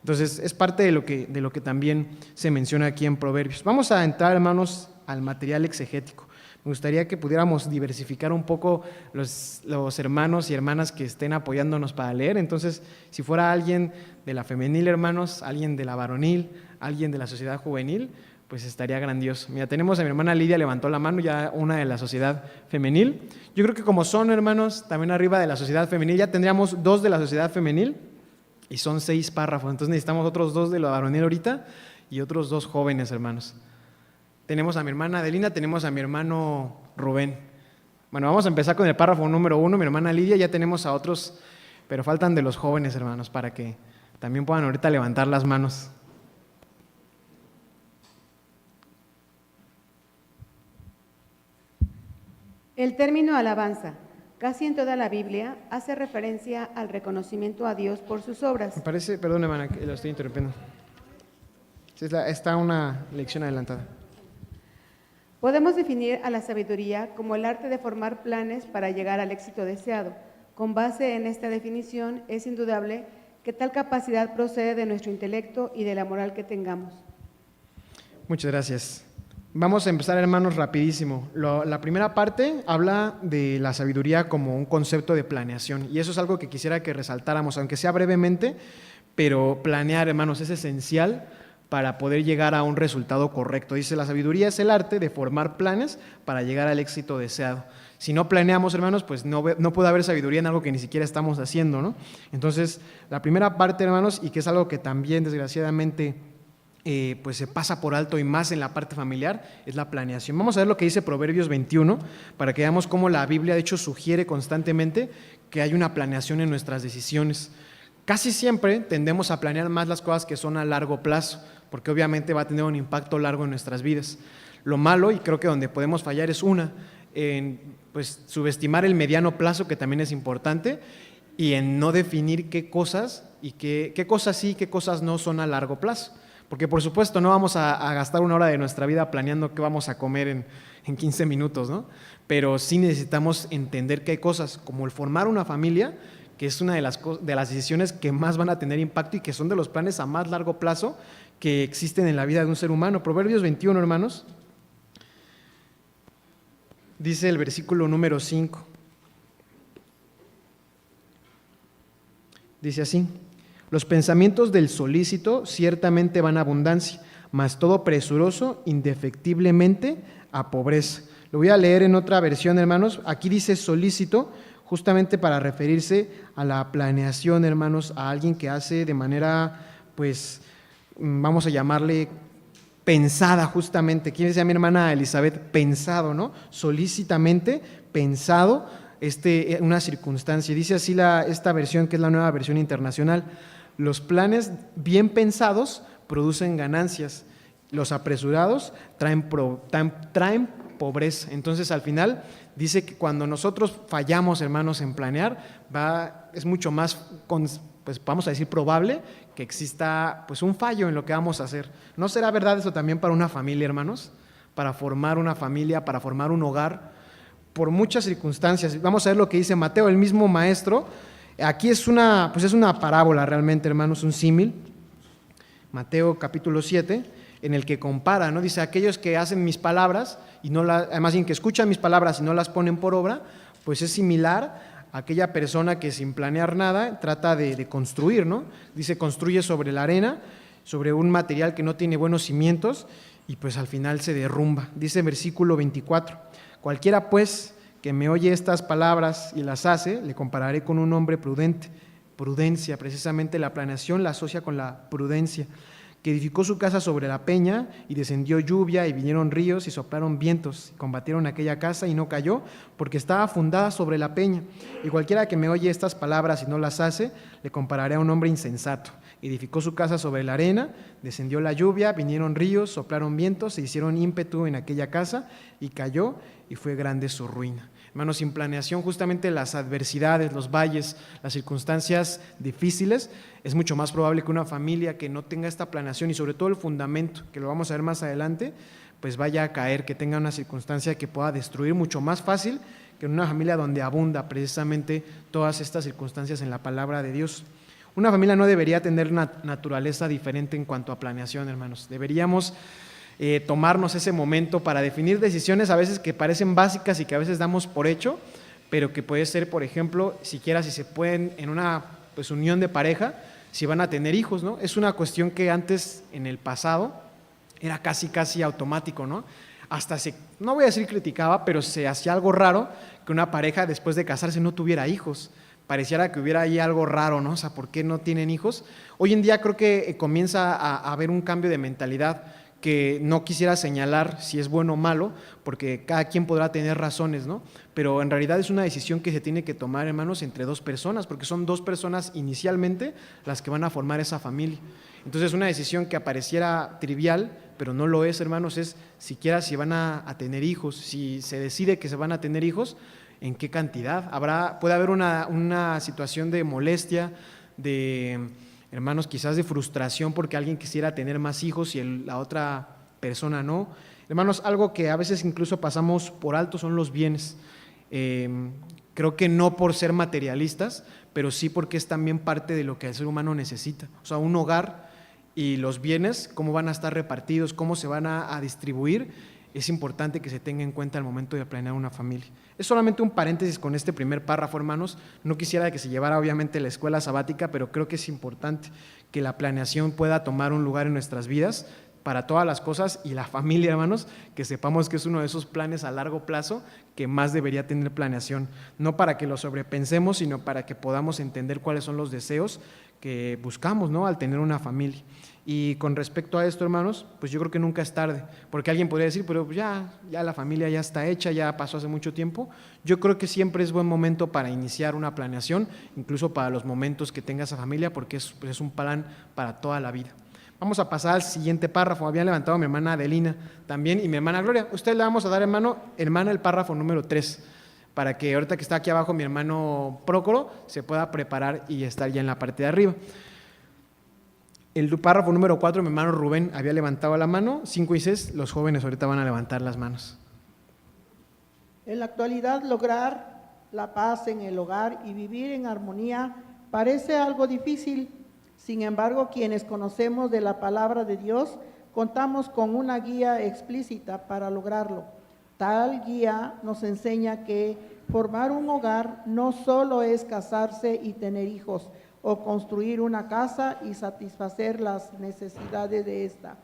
Entonces es parte de lo que también se menciona aquí en Proverbios. Vamos a entrar, hermanos, al material exegético. Me gustaría que pudiéramos diversificar un poco los hermanos y hermanas que estén apoyándonos para leer. Entonces, si fuera alguien de la femenil, hermanos, alguien de la varonil, alguien de la sociedad juvenil, pues estaría grandioso. Mira, tenemos a mi hermana Lidia, levantó la mano, ya una de la sociedad femenil. Yo creo que como son, hermanos, también arriba de la sociedad femenil, ya tendríamos 2 de la sociedad femenil y son 6 párrafos. Entonces necesitamos otros 2 de la varonil ahorita y otros 2 jóvenes, hermanos. Tenemos a mi hermana Adelina, tenemos a mi hermano Rubén. Bueno, vamos a empezar con el párrafo número 1, mi hermana Lidia, ya tenemos a otros, pero faltan de los jóvenes, hermanos, para que también puedan ahorita levantar las manos. El término alabanza, casi en toda la Biblia, hace referencia al reconocimiento a Dios por sus obras. Me parece, perdón, hermana, que lo estoy interrumpiendo. Sí, está una lección adelantada. Podemos definir a la sabiduría como el arte de formar planes para llegar al éxito deseado. Con base en esta definición, es indudable que tal capacidad procede de nuestro intelecto y de la moral que tengamos. Muchas gracias. Vamos a empezar, hermanos, rapidísimo. La primera parte habla de la sabiduría como un concepto de planeación, y eso es algo que quisiera que resaltáramos, aunque sea brevemente, pero planear, hermanos, es esencial para poder llegar a un resultado correcto. Dice, la sabiduría es el arte de formar planes para llegar al éxito deseado. Si no planeamos, hermanos, pues no puede haber sabiduría en algo que ni siquiera estamos haciendo, ¿no? Entonces, la primera parte, hermanos, y que es algo que también, desgraciadamente, pues se pasa por alto, y más en la parte familiar, es la planeación. Vamos a ver lo que dice Proverbios 21, para que veamos cómo la Biblia, de hecho, sugiere constantemente que hay una planeación en nuestras decisiones. Casi siempre tendemos a planear más las cosas que son a largo plazo, porque obviamente va a tener un impacto largo en nuestras vidas. Lo malo, y creo que donde podemos fallar, es en pues, subestimar el mediano plazo, que también es importante, y en no definir qué cosas y qué cosas sí, qué cosas no son a largo plazo. Porque por supuesto no vamos a gastar una hora de nuestra vida planeando qué vamos a comer en 15 minutos, ¿no? Pero sí necesitamos entender que hay cosas como el formar una familia, que es una de las decisiones que más van a tener impacto y que son de los planes a más largo plazo que existen en la vida de un ser humano. Proverbios 21, hermanos, dice el versículo número 5. Dice así: los pensamientos del solícito ciertamente van a abundancia, mas todo presuroso indefectiblemente a pobreza. Lo voy a leer en otra versión, hermanos. Aquí dice solícito, justamente para referirse a la planeación, hermanos, a alguien que hace de manera, pues, vamos a llamarle pensada, justamente. ¿Quién decía mi hermana Elizabeth? Pensado, ¿no? Solícitamente pensado una circunstancia. Dice así esta versión, que es la Nueva Versión Internacional: los planes bien pensados producen ganancias, los apresurados traen pobreza. Entonces, al final, dice que cuando nosotros fallamos, hermanos, en planear, es mucho más, pues vamos a decir, probable que exista pues un fallo en lo que vamos a hacer. ¿No será verdad eso también para una familia, hermanos? Para formar una familia, para formar un hogar, por muchas circunstancias. Vamos a ver lo que dice Mateo, el mismo maestro. Aquí es una parábola realmente, hermanos, un símil. Mateo capítulo 7, en el que compara, ¿no? Dice, aquellos que hacen mis palabras, además bien que escuchan mis palabras y no las ponen por obra, pues es similar a aquella persona que sin planear nada trata de construir, ¿no? Dice, construye sobre la arena, sobre un material que no tiene buenos cimientos, y pues al final se derrumba. Dice en versículo 24, cualquiera pues que me oye estas palabras y las hace, le compararé con un hombre prudente. Prudencia, precisamente la planeación la asocia con la prudencia, que edificó su casa sobre la peña, y descendió lluvia, y vinieron ríos, y soplaron vientos, y combatieron aquella casa, y no cayó, porque estaba fundada sobre la peña. Y cualquiera que me oye estas palabras y no las hace, le compararé a un hombre insensato. Edificó su casa sobre la arena, descendió la lluvia, vinieron ríos, soplaron vientos, se hicieron ímpetu en aquella casa, y cayó, y fue grande su ruina. Hermanos, sin planeación, justamente las adversidades, los valles, las circunstancias difíciles, es mucho más probable que una familia que no tenga esta planeación y sobre todo el fundamento, que lo vamos a ver más adelante, pues vaya a caer, que tenga una circunstancia que pueda destruir mucho más fácil que en una familia donde abunda precisamente todas estas circunstancias en la palabra de Dios. Una familia no debería tener una naturaleza diferente en cuanto a planeación, hermanos. Deberíamos tomarnos ese momento para definir decisiones a veces que parecen básicas y que a veces damos por hecho, pero que puede ser, por ejemplo, siquiera si se pueden en una pues, unión de pareja, si van a tener hijos, ¿no? Es una cuestión que antes, en el pasado, era casi automático, ¿no? Hasta no voy a decir criticaba, pero se hacía algo raro que una pareja después de casarse no tuviera hijos. Pareciera que hubiera ahí algo raro, ¿no? O sea, ¿por qué no tienen hijos? Hoy en día creo que comienza a haber un cambio de mentalidad, que no quisiera señalar si es bueno o malo, porque cada quien podrá tener razones, ¿no? Pero en realidad es una decisión que se tiene que tomar, hermanos, entre dos personas, porque son dos personas inicialmente las que van a formar esa familia. Entonces, una decisión que apareciera trivial, pero no lo es, hermanos, es siquiera si van a tener hijos, si se decide que se van a tener hijos, ¿en qué cantidad? Puede haber una situación de molestia, hermanos, quizás de frustración porque alguien quisiera tener más hijos y la otra persona no. Hermanos, algo que a veces incluso pasamos por alto son los bienes. Creo que no por ser materialistas, pero sí porque es también parte de lo que el ser humano necesita. O sea, un hogar y los bienes, cómo van a estar repartidos, cómo se van a distribuir, es importante que se tenga en cuenta al momento de planear una familia. Es solamente un paréntesis con este primer párrafo, hermanos. No quisiera que se llevara obviamente la escuela sabática, pero creo que es importante que la planeación pueda tomar un lugar en nuestras vidas para todas las cosas, y la familia, hermanos, que sepamos que es uno de esos planes a largo plazo que más debería tener planeación, no para que lo sobrepensemos, sino para que podamos entender cuáles son los deseos que buscamos, ¿no?, al tener una familia. Y con respecto a esto, hermanos, pues yo creo que nunca es tarde, porque alguien podría decir, pero ya la familia ya está hecha, ya pasó hace mucho tiempo. Yo creo que siempre es buen momento para iniciar una planeación, incluso para los momentos que tenga esa familia, porque es un plan para toda la vida. Vamos a pasar al siguiente párrafo. Había levantado mi hermana Adelina también y mi hermana Gloria. Usted le vamos a dar, hermana, el párrafo número 3, para que ahorita que está aquí abajo mi hermano Prócoro se pueda preparar y estar ya en la parte de arriba. El párrafo número 4, mi hermano Rubén había levantado la mano. 5 y 6, los jóvenes ahorita van a levantar las manos. En la actualidad, lograr la paz en el hogar y vivir en armonía parece algo difícil. Sin embargo, quienes conocemos de la palabra de Dios, contamos con una guía explícita para lograrlo. Tal guía nos enseña que formar un hogar no solo es casarse y tener hijos, o construir una casa y satisfacer las necesidades de esta.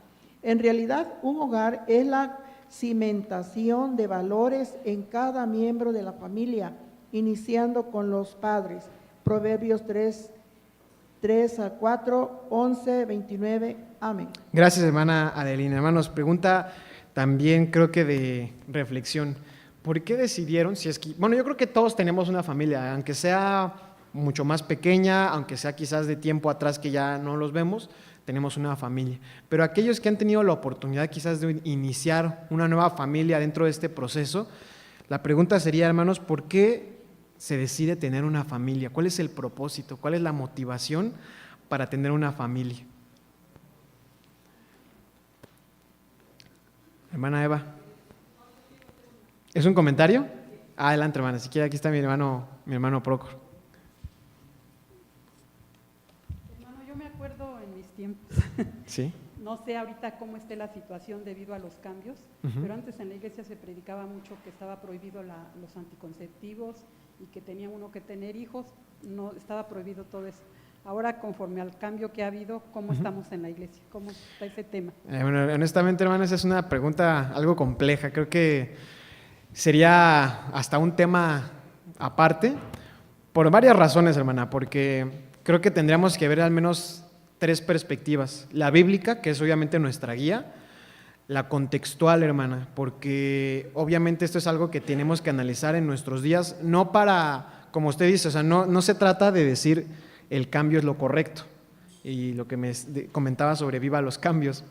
En realidad, un hogar es la cimentación de valores en cada miembro de la familia, iniciando con los padres. Proverbios 3-4, 11, 29. Amén. Gracias, hermana Adelina. Hermanos, pregunta también creo que de reflexión. ¿Por qué decidieron, si es que, bueno, yo creo que todos tenemos una familia, aunque sea mucho más pequeña, aunque sea quizás de tiempo atrás que ya no los vemos, tenemos una familia. Pero aquellos que han tenido la oportunidad quizás de iniciar una nueva familia dentro de este proceso, la pregunta sería, hermanos, ¿por qué se decide tener una familia? ¿Cuál es el propósito? ¿Cuál es la motivación para tener una familia? Hermana Eva. ¿Es un comentario? Adelante, hermana. Si quiere, aquí está mi hermano Prócoro. Tiempos. ¿Sí? No sé ahorita cómo esté la situación debido a los cambios, pero antes en la iglesia se predicaba mucho que estaba prohibido los anticonceptivos y que tenía uno que tener hijos, no estaba prohibido todo eso. Ahora, conforme al cambio que ha habido, ¿cómo estamos en la iglesia? ¿Cómo está ese tema? Bueno, honestamente, hermanos, es una pregunta algo compleja. Creo que sería hasta un tema aparte, por varias razones, hermana, porque creo que tendríamos que ver al menos 3 perspectivas: la bíblica, que es obviamente nuestra guía; la contextual, hermana, porque obviamente esto es algo que tenemos que analizar en nuestros días, no para, como usted dice, o sea, no se trata de decir el cambio es lo correcto, y lo que me comentaba sobre viva los cambios,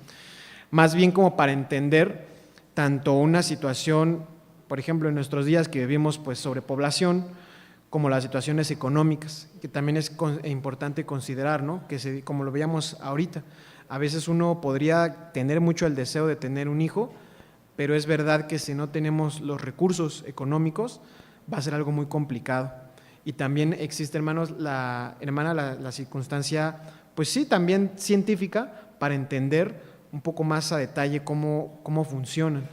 más bien como para entender tanto una situación, por ejemplo, en nuestros días que vivimos pues sobrepoblación, como las situaciones económicas, que también es importante considerar, ¿no? Que como lo veíamos ahorita, a veces uno podría tener mucho el deseo de tener un hijo, pero es verdad que si no tenemos los recursos económicos va a ser algo muy complicado. Y también existe, hermanos, la circunstancia, pues sí, también científica, para entender un poco más a detalle cómo funcionan.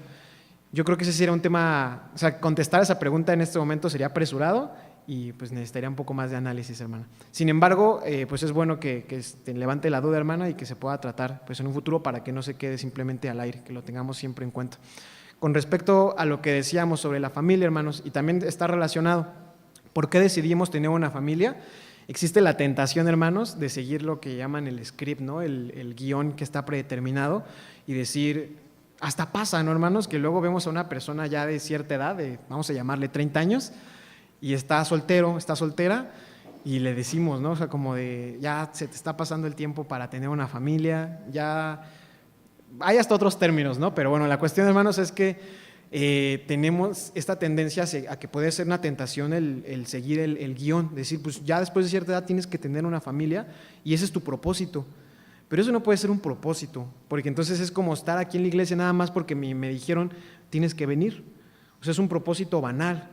Yo creo que ese sería un tema, o sea, contestar esa pregunta en este momento sería apresurado, y pues necesitaría un poco más de análisis, hermana. Sin embargo, pues es bueno que levante la duda, hermana, y que se pueda tratar pues en un futuro para que no se quede simplemente al aire, que lo tengamos siempre en cuenta. Con respecto a lo que decíamos sobre la familia, hermanos, y también está relacionado, ¿por qué decidimos tener una familia? Existe la tentación, hermanos, de seguir lo que llaman el script, ¿no? El guión que está predeterminado, y decir, hasta pasa, ¿no, hermanos?, que luego vemos a una persona ya de cierta edad, vamos a llamarle 30 años, y está soltero, está soltera, y le decimos, ¿no? O sea, como de, ya se te está pasando el tiempo para tener una familia, ya hay hasta otros términos, ¿no? Pero bueno, la cuestión, hermanos, es que tenemos esta tendencia a que puede ser una tentación el seguir el guión, decir, pues ya después de cierta edad tienes que tener una familia y ese es tu propósito. Pero eso no puede ser un propósito, porque entonces es como estar aquí en la iglesia nada más porque me dijeron tienes que venir. O sea, es un propósito banal.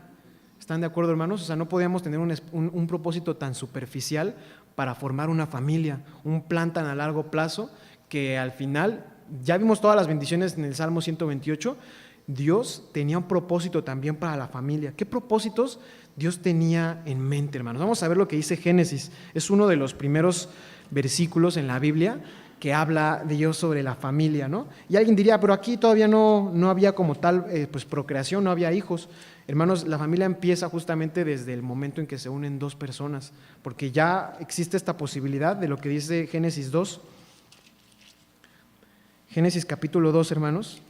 ¿Están de acuerdo, hermanos? O sea, no podíamos tener un propósito tan superficial para formar una familia, un plan tan a largo plazo que al final, ya vimos todas las bendiciones en el Salmo 128, Dios tenía un propósito también para la familia. ¿Qué propósitos Dios tenía en mente, hermanos? Vamos a ver lo que dice Génesis. Es uno de los primeros versículos en la Biblia que habla de Dios sobre la familia, ¿no? Y alguien diría, pero aquí todavía no había como tal pues procreación, no había hijos. Hermanos, la familia empieza justamente desde el momento en que se unen dos personas, porque ya existe esta posibilidad de lo que dice Génesis 2. Génesis capítulo 2, hermanos.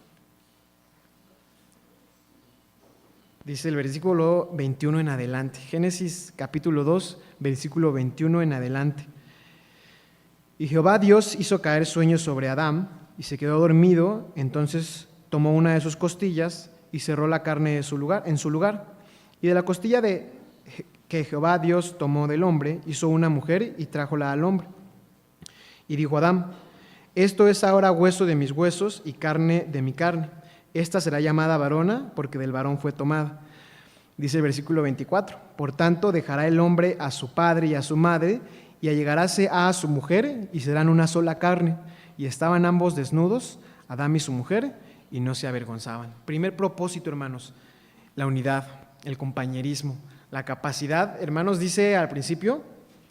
Dice el versículo 21 en adelante. Génesis capítulo 2, versículo 21 en adelante. Y Jehová Dios hizo caer sueño sobre Adán, y se quedó dormido. Entonces tomó una de sus costillas y cerró la carne en su lugar. Y de la costilla que Jehová Dios tomó del hombre, hizo una mujer y trájola al hombre. Y dijo Adán: esto es ahora hueso de mis huesos y carne de mi carne. Esta será llamada varona, porque del varón fue tomada. Dice el versículo 24: por tanto dejará el hombre a su padre y a su madre, y allegaráse a su mujer, y serán una sola carne. Y estaban ambos desnudos, Adán y su mujer, y no se avergonzaban. Primer propósito, hermanos, la unidad, el compañerismo, la capacidad. Hermanos, dice al principio,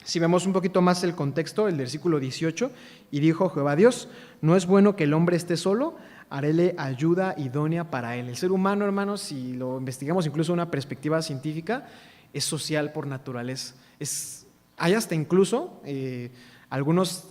si vemos un poquito más el contexto, el versículo 18, y dijo Jehová Dios: no es bueno que el hombre esté solo, haréle ayuda idónea para él. El ser humano, hermanos, si lo investigamos incluso una perspectiva científica, es social por naturaleza. Hay hasta incluso algunos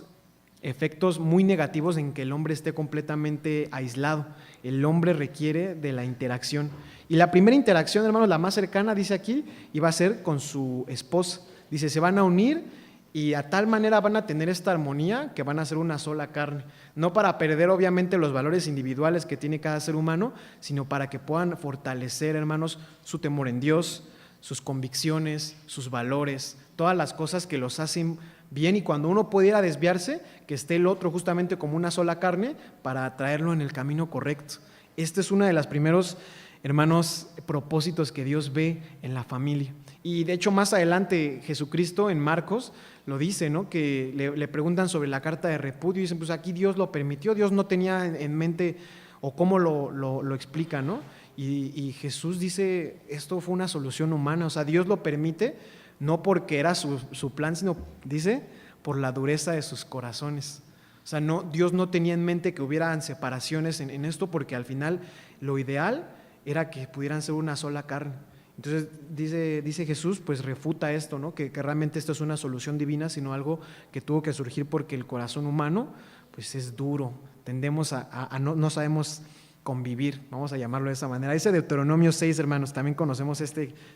efectos muy negativos en que el hombre esté completamente aislado. El hombre requiere de la interacción. Y la primera interacción, hermanos, la más cercana, dice aquí, iba a ser con su esposa. Dice, se van a unir y a tal manera van a tener esta armonía que van a ser una sola carne. No para perder, obviamente, los valores individuales que tiene cada ser humano, sino para que puedan fortalecer, hermanos, su temor en Dios, sus convicciones, sus valores, todas las cosas que los hacen bien, y cuando uno pudiera desviarse, que esté el otro justamente como una sola carne para traerlo en el camino correcto. Este es uno de los primeros, hermanos, propósitos que Dios ve en la familia. Y de hecho más adelante Jesucristo en Marcos lo dice, ¿no? Que le preguntan sobre la carta de repudio y dicen, pues aquí Dios lo permitió, Dios no tenía en mente, o cómo lo explica, ¿no? Y Jesús dice, esto fue una solución humana, o sea, Dios lo permite, no porque era su plan, sino, dice, por la dureza de sus corazones. O sea, Dios no tenía en mente que hubieran separaciones en esto, porque al final lo ideal era que pudieran ser una sola carne. Entonces dice Jesús, pues refuta esto, ¿no? Que realmente esto es una solución divina, sino algo que tuvo que surgir porque el corazón humano pues es duro, tendemos a no sabemos convivir, vamos a llamarlo de esa manera. Dice Deuteronomio 6, hermanos, también conocemos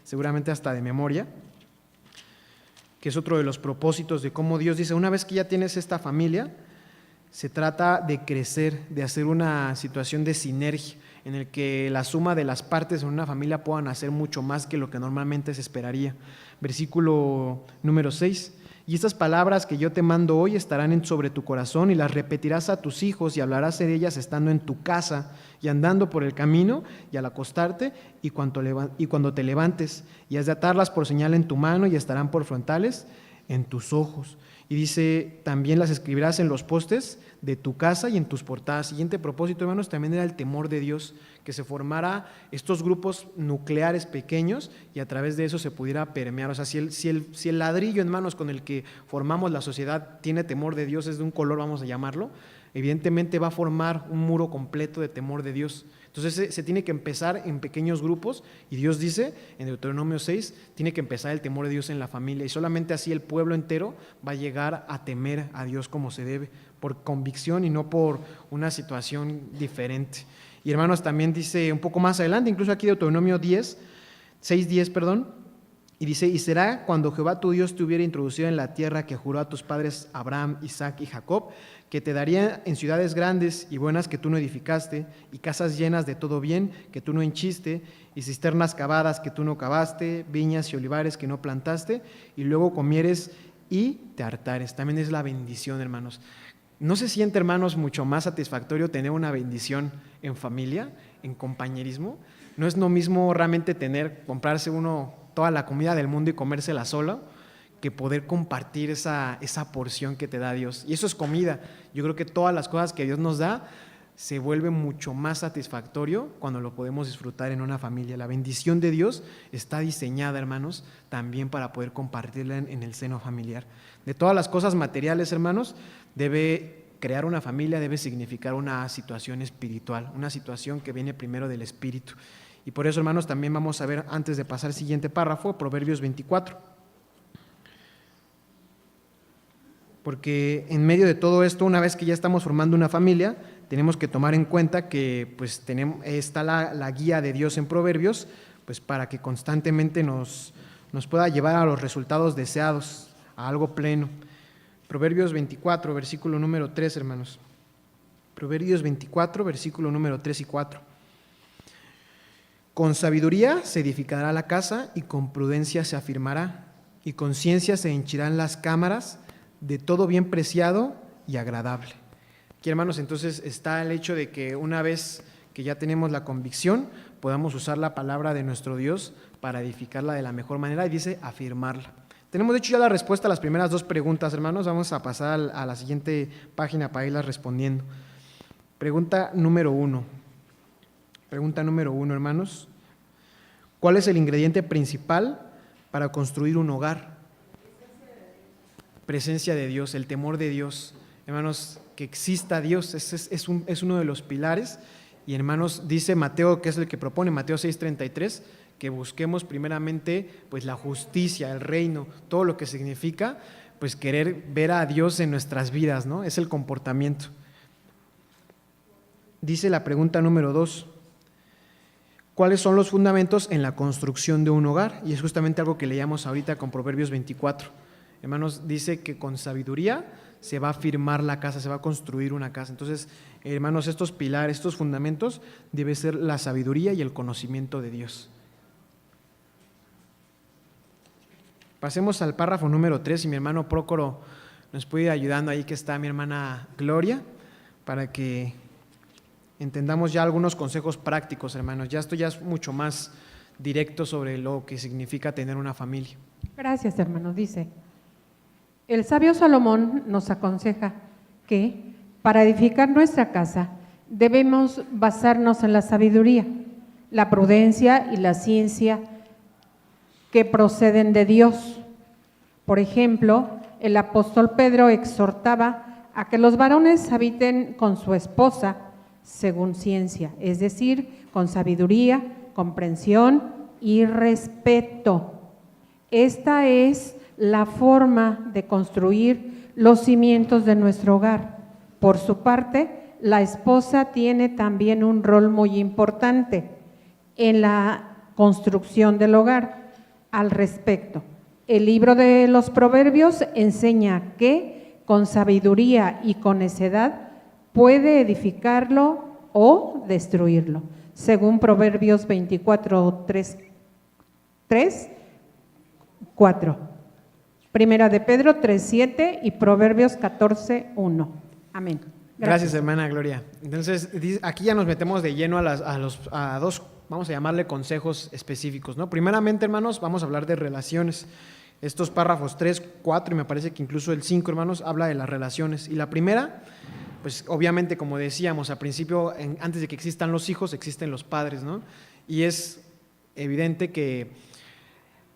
seguramente hasta de memoria, que es otro de los propósitos de cómo Dios dice, una vez que ya tienes esta familia, se trata de crecer, de hacer una situación de sinergia, en el que la suma de las partes en una familia puedan hacer mucho más que lo que normalmente se esperaría. Versículo número 6. Y estas palabras que yo te mando hoy estarán sobre tu corazón, y las repetirás a tus hijos, y hablarás de ellas estando en tu casa y andando por el camino y al acostarte y cuando te levantes, y has de atarlas por señal en tu mano y estarán por frontales en tus ojos. Y dice, también las escribirás en los postes de tu casa y en tus portadas. Siguiente propósito, hermanos, también era el temor de Dios, que se formara estos grupos nucleares pequeños y a través de eso se pudiera permear. O sea, si el ladrillo, hermanos, con el que formamos la sociedad tiene temor de Dios, es de un color, vamos a llamarlo, evidentemente va a formar un muro completo de temor de Dios. Entonces se tiene que empezar en pequeños grupos, y Dios dice en Deuteronomio 6, tiene que empezar el temor de Dios en la familia, y solamente así el pueblo entero va a llegar a temer a Dios como se debe, por convicción y no por una situación diferente. Y hermanos, también dice un poco más adelante, incluso aquí Deuteronomio 6:10, y dice, y será cuando Jehová tu Dios te hubiera introducido en la tierra que juró a tus padres Abraham, Isaac y Jacob, que te daría en ciudades grandes y buenas que tú no edificaste, y casas llenas de todo bien que tú no henchiste, y cisternas cavadas que tú no cavaste, viñas y olivares que no plantaste, y luego comieres y te hartares. También es la bendición, hermanos. ¿No se siente, hermanos, mucho más satisfactorio tener una bendición en familia, en compañerismo? No es lo mismo realmente comprarse uno toda la comida del mundo y comérsela solo, que poder compartir esa porción que te da Dios. Y eso es comida. Yo creo que todas las cosas que Dios nos da se vuelve mucho más satisfactorio cuando lo podemos disfrutar en una familia. La bendición de Dios está diseñada, hermanos, también para poder compartirla en el seno familiar. De todas las cosas materiales, hermanos, crear una familia debe significar una situación espiritual, una situación que viene primero del espíritu. Y por eso, hermanos, también vamos a ver, antes de pasar al siguiente párrafo, Proverbios 24. Porque en medio de todo esto, una vez que ya estamos formando una familia, tenemos que tomar en cuenta que pues, está la guía de Dios en Proverbios, pues para que constantemente nos pueda llevar a los resultados deseados, a algo pleno. Proverbios 24, versículo número 3, hermanos. Proverbios 24, versículo número 3 y 4. Con sabiduría se edificará la casa y con prudencia se afirmará, y con ciencia se henchirán las cámaras de todo bien preciado y agradable. Aquí, hermanos, entonces está el hecho de que una vez que ya tenemos la convicción, podamos usar la palabra de nuestro Dios para edificarla de la mejor manera, y dice afirmarla. Tenemos de hecho ya la respuesta a las primeras dos preguntas, hermanos. Vamos a pasar a la siguiente página para irlas respondiendo. Pregunta número 1. Pregunta número 1, hermanos. ¿Cuál es el ingrediente principal para construir un hogar? Presencia de Dios, el temor de Dios. Hermanos, que exista Dios es uno de los pilares. Y hermanos, dice Mateo, que es el que propone, Mateo 6:33, que busquemos primeramente pues la justicia, el reino, todo lo que significa pues querer ver a Dios en nuestras vidas, ¿no? Es el comportamiento. Dice la pregunta número 2. ¿Cuáles son los fundamentos en la construcción de un hogar? Y es justamente algo que leíamos ahorita con Proverbios 24. Hermanos, dice que con sabiduría se va a firmar la casa, se va a construir una casa. Entonces, hermanos, estos pilares, estos fundamentos, debe ser la sabiduría y el conocimiento de Dios. Pasemos al párrafo número 3, y mi hermano Prócoro nos puede ir ayudando, ahí que está mi hermana Gloria, para que entendamos ya algunos consejos prácticos, hermanos. Ya esto ya es mucho más directo sobre lo que significa tener una familia. Gracias, hermano. Dice, el sabio Salomón nos aconseja que para edificar nuestra casa debemos basarnos en la sabiduría, la prudencia y la ciencia que proceden de Dios. Por ejemplo, el apóstol Pedro exhortaba a que los varones habiten con su esposa según ciencia, es decir, con sabiduría, comprensión y respeto. Esta es la forma de construir los cimientos de nuestro hogar. Por su parte, la esposa tiene también un rol muy importante en la construcción del hogar. Al respecto, el libro de los Proverbios enseña que con sabiduría y con necedad puede edificarlo o destruirlo, según Proverbios 24, 3, 4. Primera de Pedro 3, 7 y Proverbios 14, 1. Amén. Gracias, hermana Gloria. Entonces, aquí ya nos metemos de lleno a dos, vamos a llamarle consejos específicos, ¿no? Primeramente, hermanos, vamos a hablar de relaciones. Estos párrafos 3, 4 y me parece que incluso el 5, hermanos, habla de las relaciones. Y la primera, pues obviamente, como decíamos al principio, antes de que existan los hijos, existen los padres, ¿no? Y es evidente que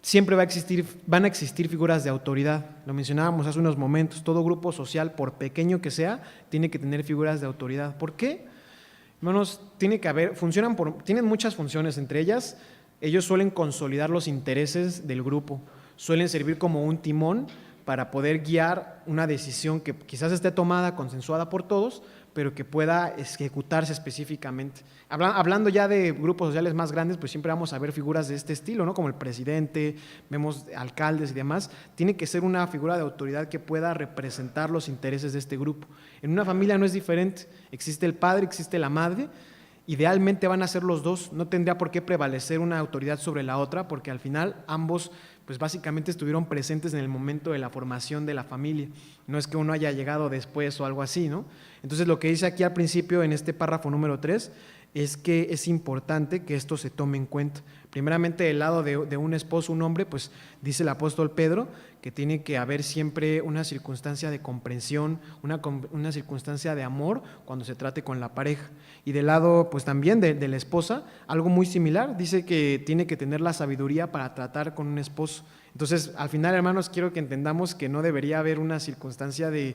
siempre van a existir figuras de autoridad. Lo mencionábamos hace unos momentos, todo grupo social, por pequeño que sea, tiene que tener figuras de autoridad. ¿Por qué? Hermanos, tienen muchas funciones, entre ellas, ellos suelen consolidar los intereses del grupo, suelen servir como un timón para poder guiar una decisión que quizás esté tomada, consensuada por todos, pero que pueda ejecutarse específicamente. Hablando ya de grupos sociales más grandes, pues siempre vamos a ver figuras de este estilo, ¿no? Como el presidente, vemos alcaldes y demás. Tiene que ser una figura de autoridad que pueda representar los intereses de este grupo. En una familia no es diferente. Existe el padre, existe la madre. Idealmente van a ser los dos. No tendría por qué prevalecer una autoridad sobre la otra, porque al final ambos pues básicamente estuvieron presentes en el momento de la formación de la familia. No es que uno haya llegado después o algo así, ¿no? Entonces lo que dice aquí al principio en este párrafo número 3 es que es importante que esto se tome en cuenta. Primeramente, del lado de un esposo, un hombre, pues dice el apóstol Pedro que tiene que haber siempre una circunstancia de comprensión, una circunstancia de amor cuando se trate con la pareja. Y del lado, pues también de la esposa, algo muy similar, dice que tiene que tener la sabiduría para tratar con un esposo. Entonces, al final, hermanos, quiero que entendamos que no debería haber una circunstancia de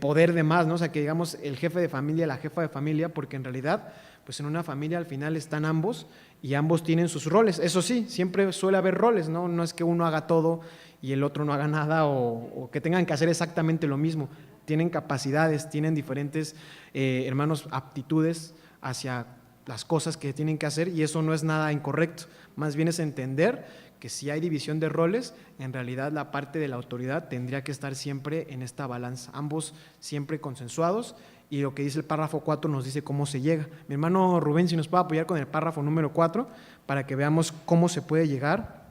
poder de más, ¿no? O sea, que digamos el jefe de familia, la jefa de familia, porque en realidad, pues en una familia al final están ambos y ambos tienen sus roles. Eso sí, siempre suele haber roles, ¿no? No es que uno haga todo y el otro no haga nada o que tengan que hacer exactamente lo mismo. Tienen capacidades, tienen diferentes, hermanos, aptitudes hacia las cosas que tienen que hacer y eso no es nada incorrecto. Más bien es entender que si hay división de roles, en realidad la parte de la autoridad tendría que estar siempre en esta balanza, ambos siempre consensuados, y lo que dice el párrafo 4 nos dice cómo se llega. Mi hermano Rubén, si nos puede apoyar con el párrafo número 4 para que veamos cómo se puede llegar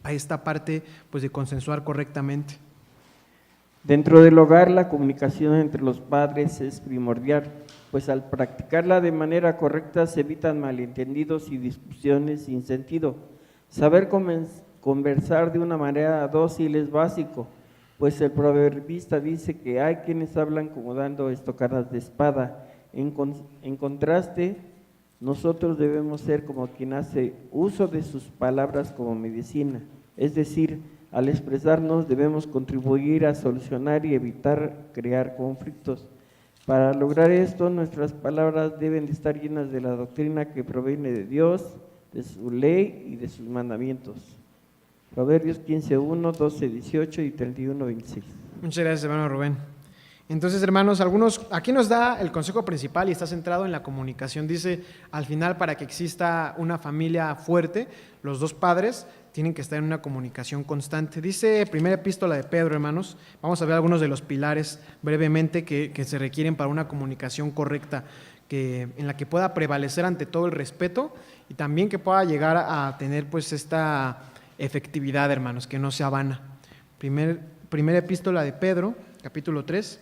a esta parte pues de consensuar correctamente. Dentro del hogar, la comunicación entre los padres es primordial, pues al practicarla de manera correcta se evitan malentendidos y discusiones sin sentido. Saber conversar de una manera dócil es básico, pues el proverbista dice que hay quienes hablan como dando estocadas de espada. En contraste, nosotros debemos ser como quien hace uso de sus palabras como medicina, es decir, al expresarnos debemos contribuir a solucionar y evitar crear conflictos. Para lograr esto, nuestras palabras deben de estar llenas de la doctrina que proviene de Dios, de su ley y de sus mandamientos. Proverbios 15:1, 12:18 y 31:26. Muchas gracias, hermano Rubén. Entonces, hermanos, aquí nos da el consejo principal y está centrado en la comunicación. Dice, al final, para que exista una familia fuerte, los dos padres tienen que estar en una comunicación constante. Dice primera epístola de Pedro, hermanos, vamos a ver algunos de los pilares brevemente que se requieren para una comunicación correcta, en la que pueda prevalecer ante todo el respeto y también que pueda llegar a tener pues esta efectividad, hermanos, que no sea vana. Primera epístola de Pedro, capítulo 3,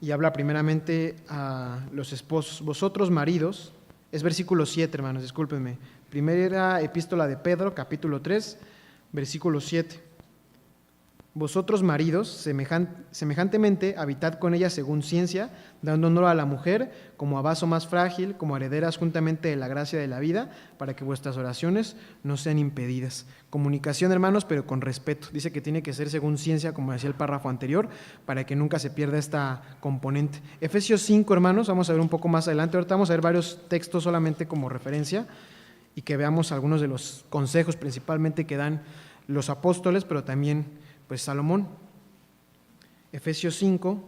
y habla primeramente a los esposos. Vosotros maridos, es versículo 7, hermanos, discúlpenme. Primera epístola de Pedro, capítulo 3, versículo 7. Vosotros maridos, semejantemente, habitad con ella según ciencia, dando honor a la mujer como a vaso más frágil, como herederas juntamente de la gracia de la vida, para que vuestras oraciones no sean impedidas. Comunicación, hermanos, pero con respeto. Dice que tiene que ser según ciencia, como decía el párrafo anterior, para que nunca se pierda esta componente. Efesios 5, hermanos, vamos a ver un poco más adelante. Ahorita vamos a ver varios textos solamente como referencia y que veamos algunos de los consejos principalmente que dan los apóstoles, pero también pues Salomón. Efesios 5,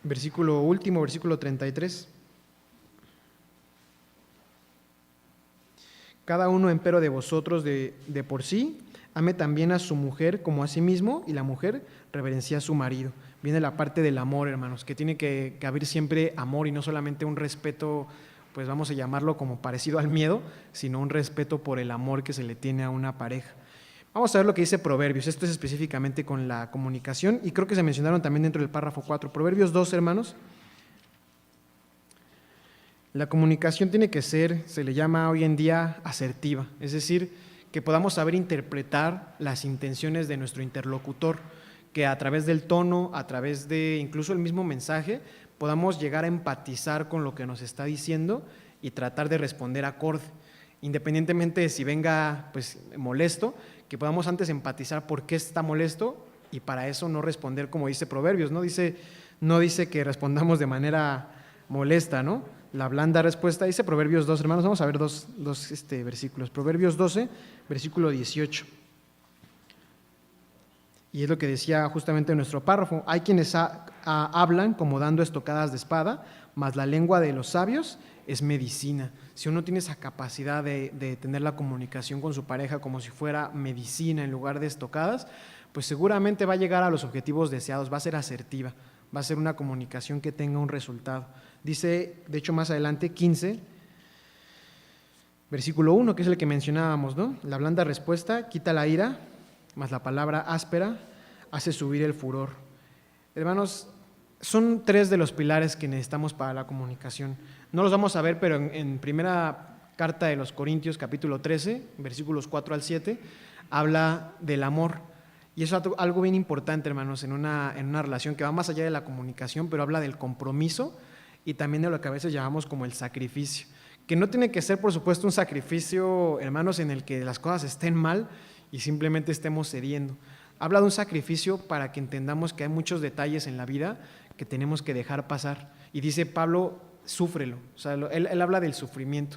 versículo 33. Cada uno empero de vosotros de por sí, ame también a su mujer como a sí mismo, y la mujer reverencia a su marido. Viene la parte del amor, hermanos, que tiene que haber siempre amor y no solamente un respeto, pues vamos a llamarlo como parecido al miedo, sino un respeto por el amor que se le tiene a una pareja. Vamos a ver lo que dice Proverbios. Esto es específicamente con la comunicación y creo que se mencionaron también dentro del párrafo 4. Proverbios 2, hermanos. La comunicación tiene que ser, se le llama hoy en día asertiva, es decir, que podamos saber interpretar las intenciones de nuestro interlocutor, que a través del tono, a través de incluso el mismo mensaje, podamos llegar a empatizar con lo que nos está diciendo y tratar de responder acorde, independientemente de si venga pues molesto, que podamos antes empatizar por qué está molesto y para eso no responder como dice Proverbios, no dice que respondamos de manera molesta, ¿no? La blanda respuesta dice Proverbios 2, hermanos, vamos a ver dos versículos. Proverbios 12, versículo 18. Y es lo que decía justamente nuestro párrafo. Hay quienes hablan como dando estocadas de espada, mas la lengua de los sabios es medicina. Si uno tiene esa capacidad de tener la comunicación con su pareja como si fuera medicina en lugar de estocadas, pues seguramente va a llegar a los objetivos deseados, va a ser asertiva, va a ser una comunicación que tenga un resultado. Dice, de hecho más adelante, 15, versículo 1, que es el que mencionábamos, ¿no? La blanda respuesta quita la ira, más la palabra áspera hace subir el furor. Hermanos, son 3 de los pilares que necesitamos para la comunicación. No los vamos a ver, pero en primera carta de los Corintios, capítulo 13, versículos 4 al 7, habla del amor. Y eso es algo bien importante, hermanos, en una relación que va más allá de la comunicación, pero habla del compromiso y también de lo que a veces llamamos como el sacrificio. Que no tiene que ser, por supuesto, un sacrificio, hermanos, en el que las cosas estén mal y simplemente estemos cediendo. Habla de un sacrificio para que entendamos que hay muchos detalles en la vida que tenemos que dejar pasar. Y dice Pablo, súfrelo. O sea, él habla del sufrimiento.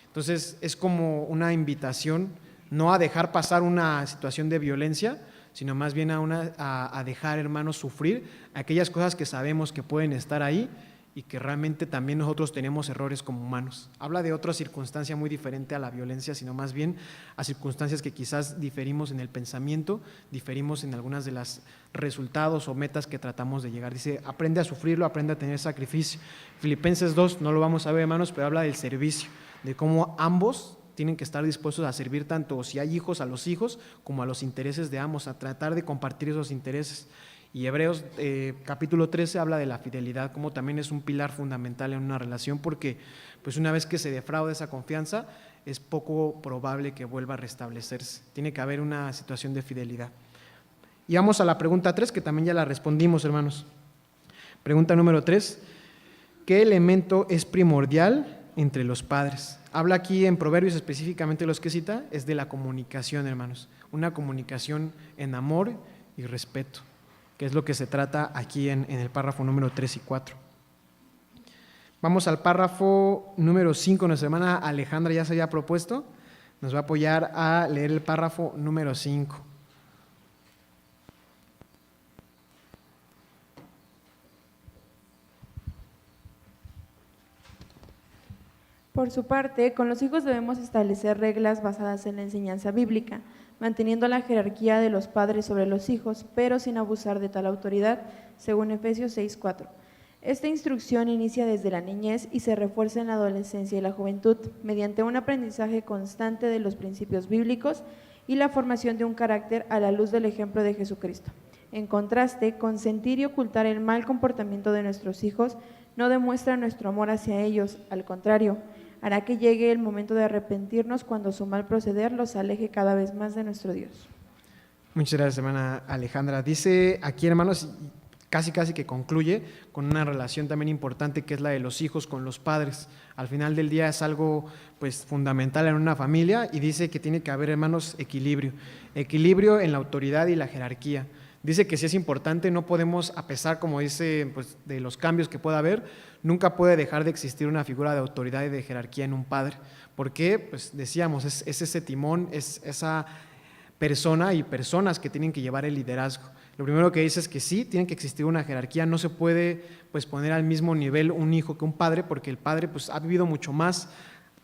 Entonces, es como una invitación no a dejar pasar una situación de violencia, sino más bien a dejar, hermanos, sufrir aquellas cosas que sabemos que pueden estar ahí y que realmente también nosotros tenemos errores como humanos. Habla de otra circunstancia muy diferente a la violencia, sino más bien a circunstancias que quizás diferimos en el pensamiento, diferimos en algunas de las resultados o metas que tratamos de llegar. Dice, aprende a sufrirlo, aprende a tener sacrificio. Filipenses 2, no lo vamos a ver, hermanos, pero habla del servicio, de cómo ambos tienen que estar dispuestos a servir tanto si hay hijos a los hijos como a los intereses de ambos, a tratar de compartir esos intereses. Y Hebreos capítulo 13 habla de la fidelidad, como también es un pilar fundamental en una relación, porque pues una vez que se defrauda esa confianza es poco probable que vuelva a restablecerse. Tiene que haber una situación de fidelidad. Y vamos a la pregunta 3, que también ya la respondimos, hermanos. Pregunta número 3, ¿qué elemento es primordial entre los padres? Habla aquí en Proverbios, específicamente los que cita, es de la comunicación, hermanos. Una comunicación en amor y respeto, que es lo que se trata aquí en el párrafo número 3 y 4. Vamos al párrafo número 5. Nuestra hermana Alejandra ya se había propuesto, nos va a apoyar a leer el párrafo número 5. Por su parte, con los hijos debemos establecer reglas basadas en la enseñanza bíblica, manteniendo la jerarquía de los padres sobre los hijos, pero sin abusar de tal autoridad, según Efesios 6:4. Esta instrucción inicia desde la niñez y se refuerza en la adolescencia y la juventud, mediante un aprendizaje constante de los principios bíblicos y la formación de un carácter a la luz del ejemplo de Jesucristo. En contraste, consentir y ocultar el mal comportamiento de nuestros hijos no demuestra nuestro amor hacia ellos, al contrario, hará que llegue el momento de arrepentirnos cuando su mal proceder los aleje cada vez más de nuestro Dios. Muchas gracias, hermana Alejandra. Dice aquí, hermanos, casi que concluye con una relación también importante, que es la de los hijos con los padres. Al final del día es algo pues fundamental en una familia, y dice que tiene que haber, hermanos, equilibrio en la autoridad y la jerarquía. Dice que si es importante, no podemos, a pesar, como dice, pues, de los cambios que pueda haber, nunca puede dejar de existir una figura de autoridad y de jerarquía en un padre. ¿Por qué? Pues decíamos, es ese timón, es esa persona y personas que tienen que llevar el liderazgo. Lo primero que dice es que sí, tiene que existir una jerarquía, no se puede pues poner al mismo nivel un hijo que un padre, porque el padre pues ha vivido mucho más,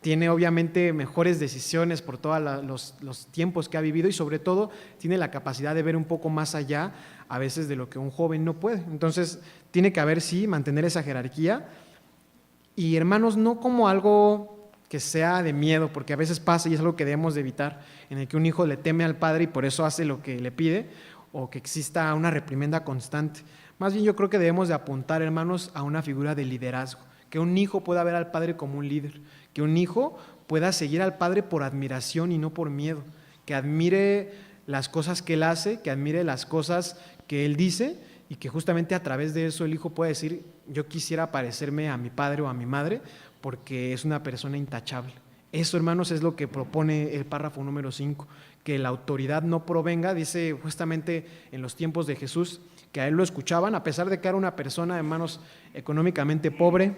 tiene obviamente mejores decisiones por todos los tiempos que ha vivido, y sobre todo tiene la capacidad de ver un poco más allá a veces de lo que un joven no puede. Entonces tiene que haber, sí, mantener esa jerarquía, y hermanos, no como algo que sea de miedo, porque a veces pasa y es algo que debemos de evitar, en el que un hijo le teme al padre y por eso hace lo que le pide, o que exista una reprimenda constante. Más bien yo creo que debemos de apuntar, hermanos, a una figura de liderazgo, que un hijo pueda ver al padre como un líder, que un hijo pueda seguir al padre por admiración y no por miedo, que admire las cosas que él hace, que admire las cosas que él dice, y que justamente a través de eso el hijo pueda decir, yo quisiera parecerme a mi padre o a mi madre, porque es una persona intachable. Eso, hermanos, es lo que propone el párrafo número 5, que la autoridad no provenga, dice justamente en los tiempos de Jesús, que a él lo escuchaban, a pesar de que era una persona, hermanos, económicamente pobre,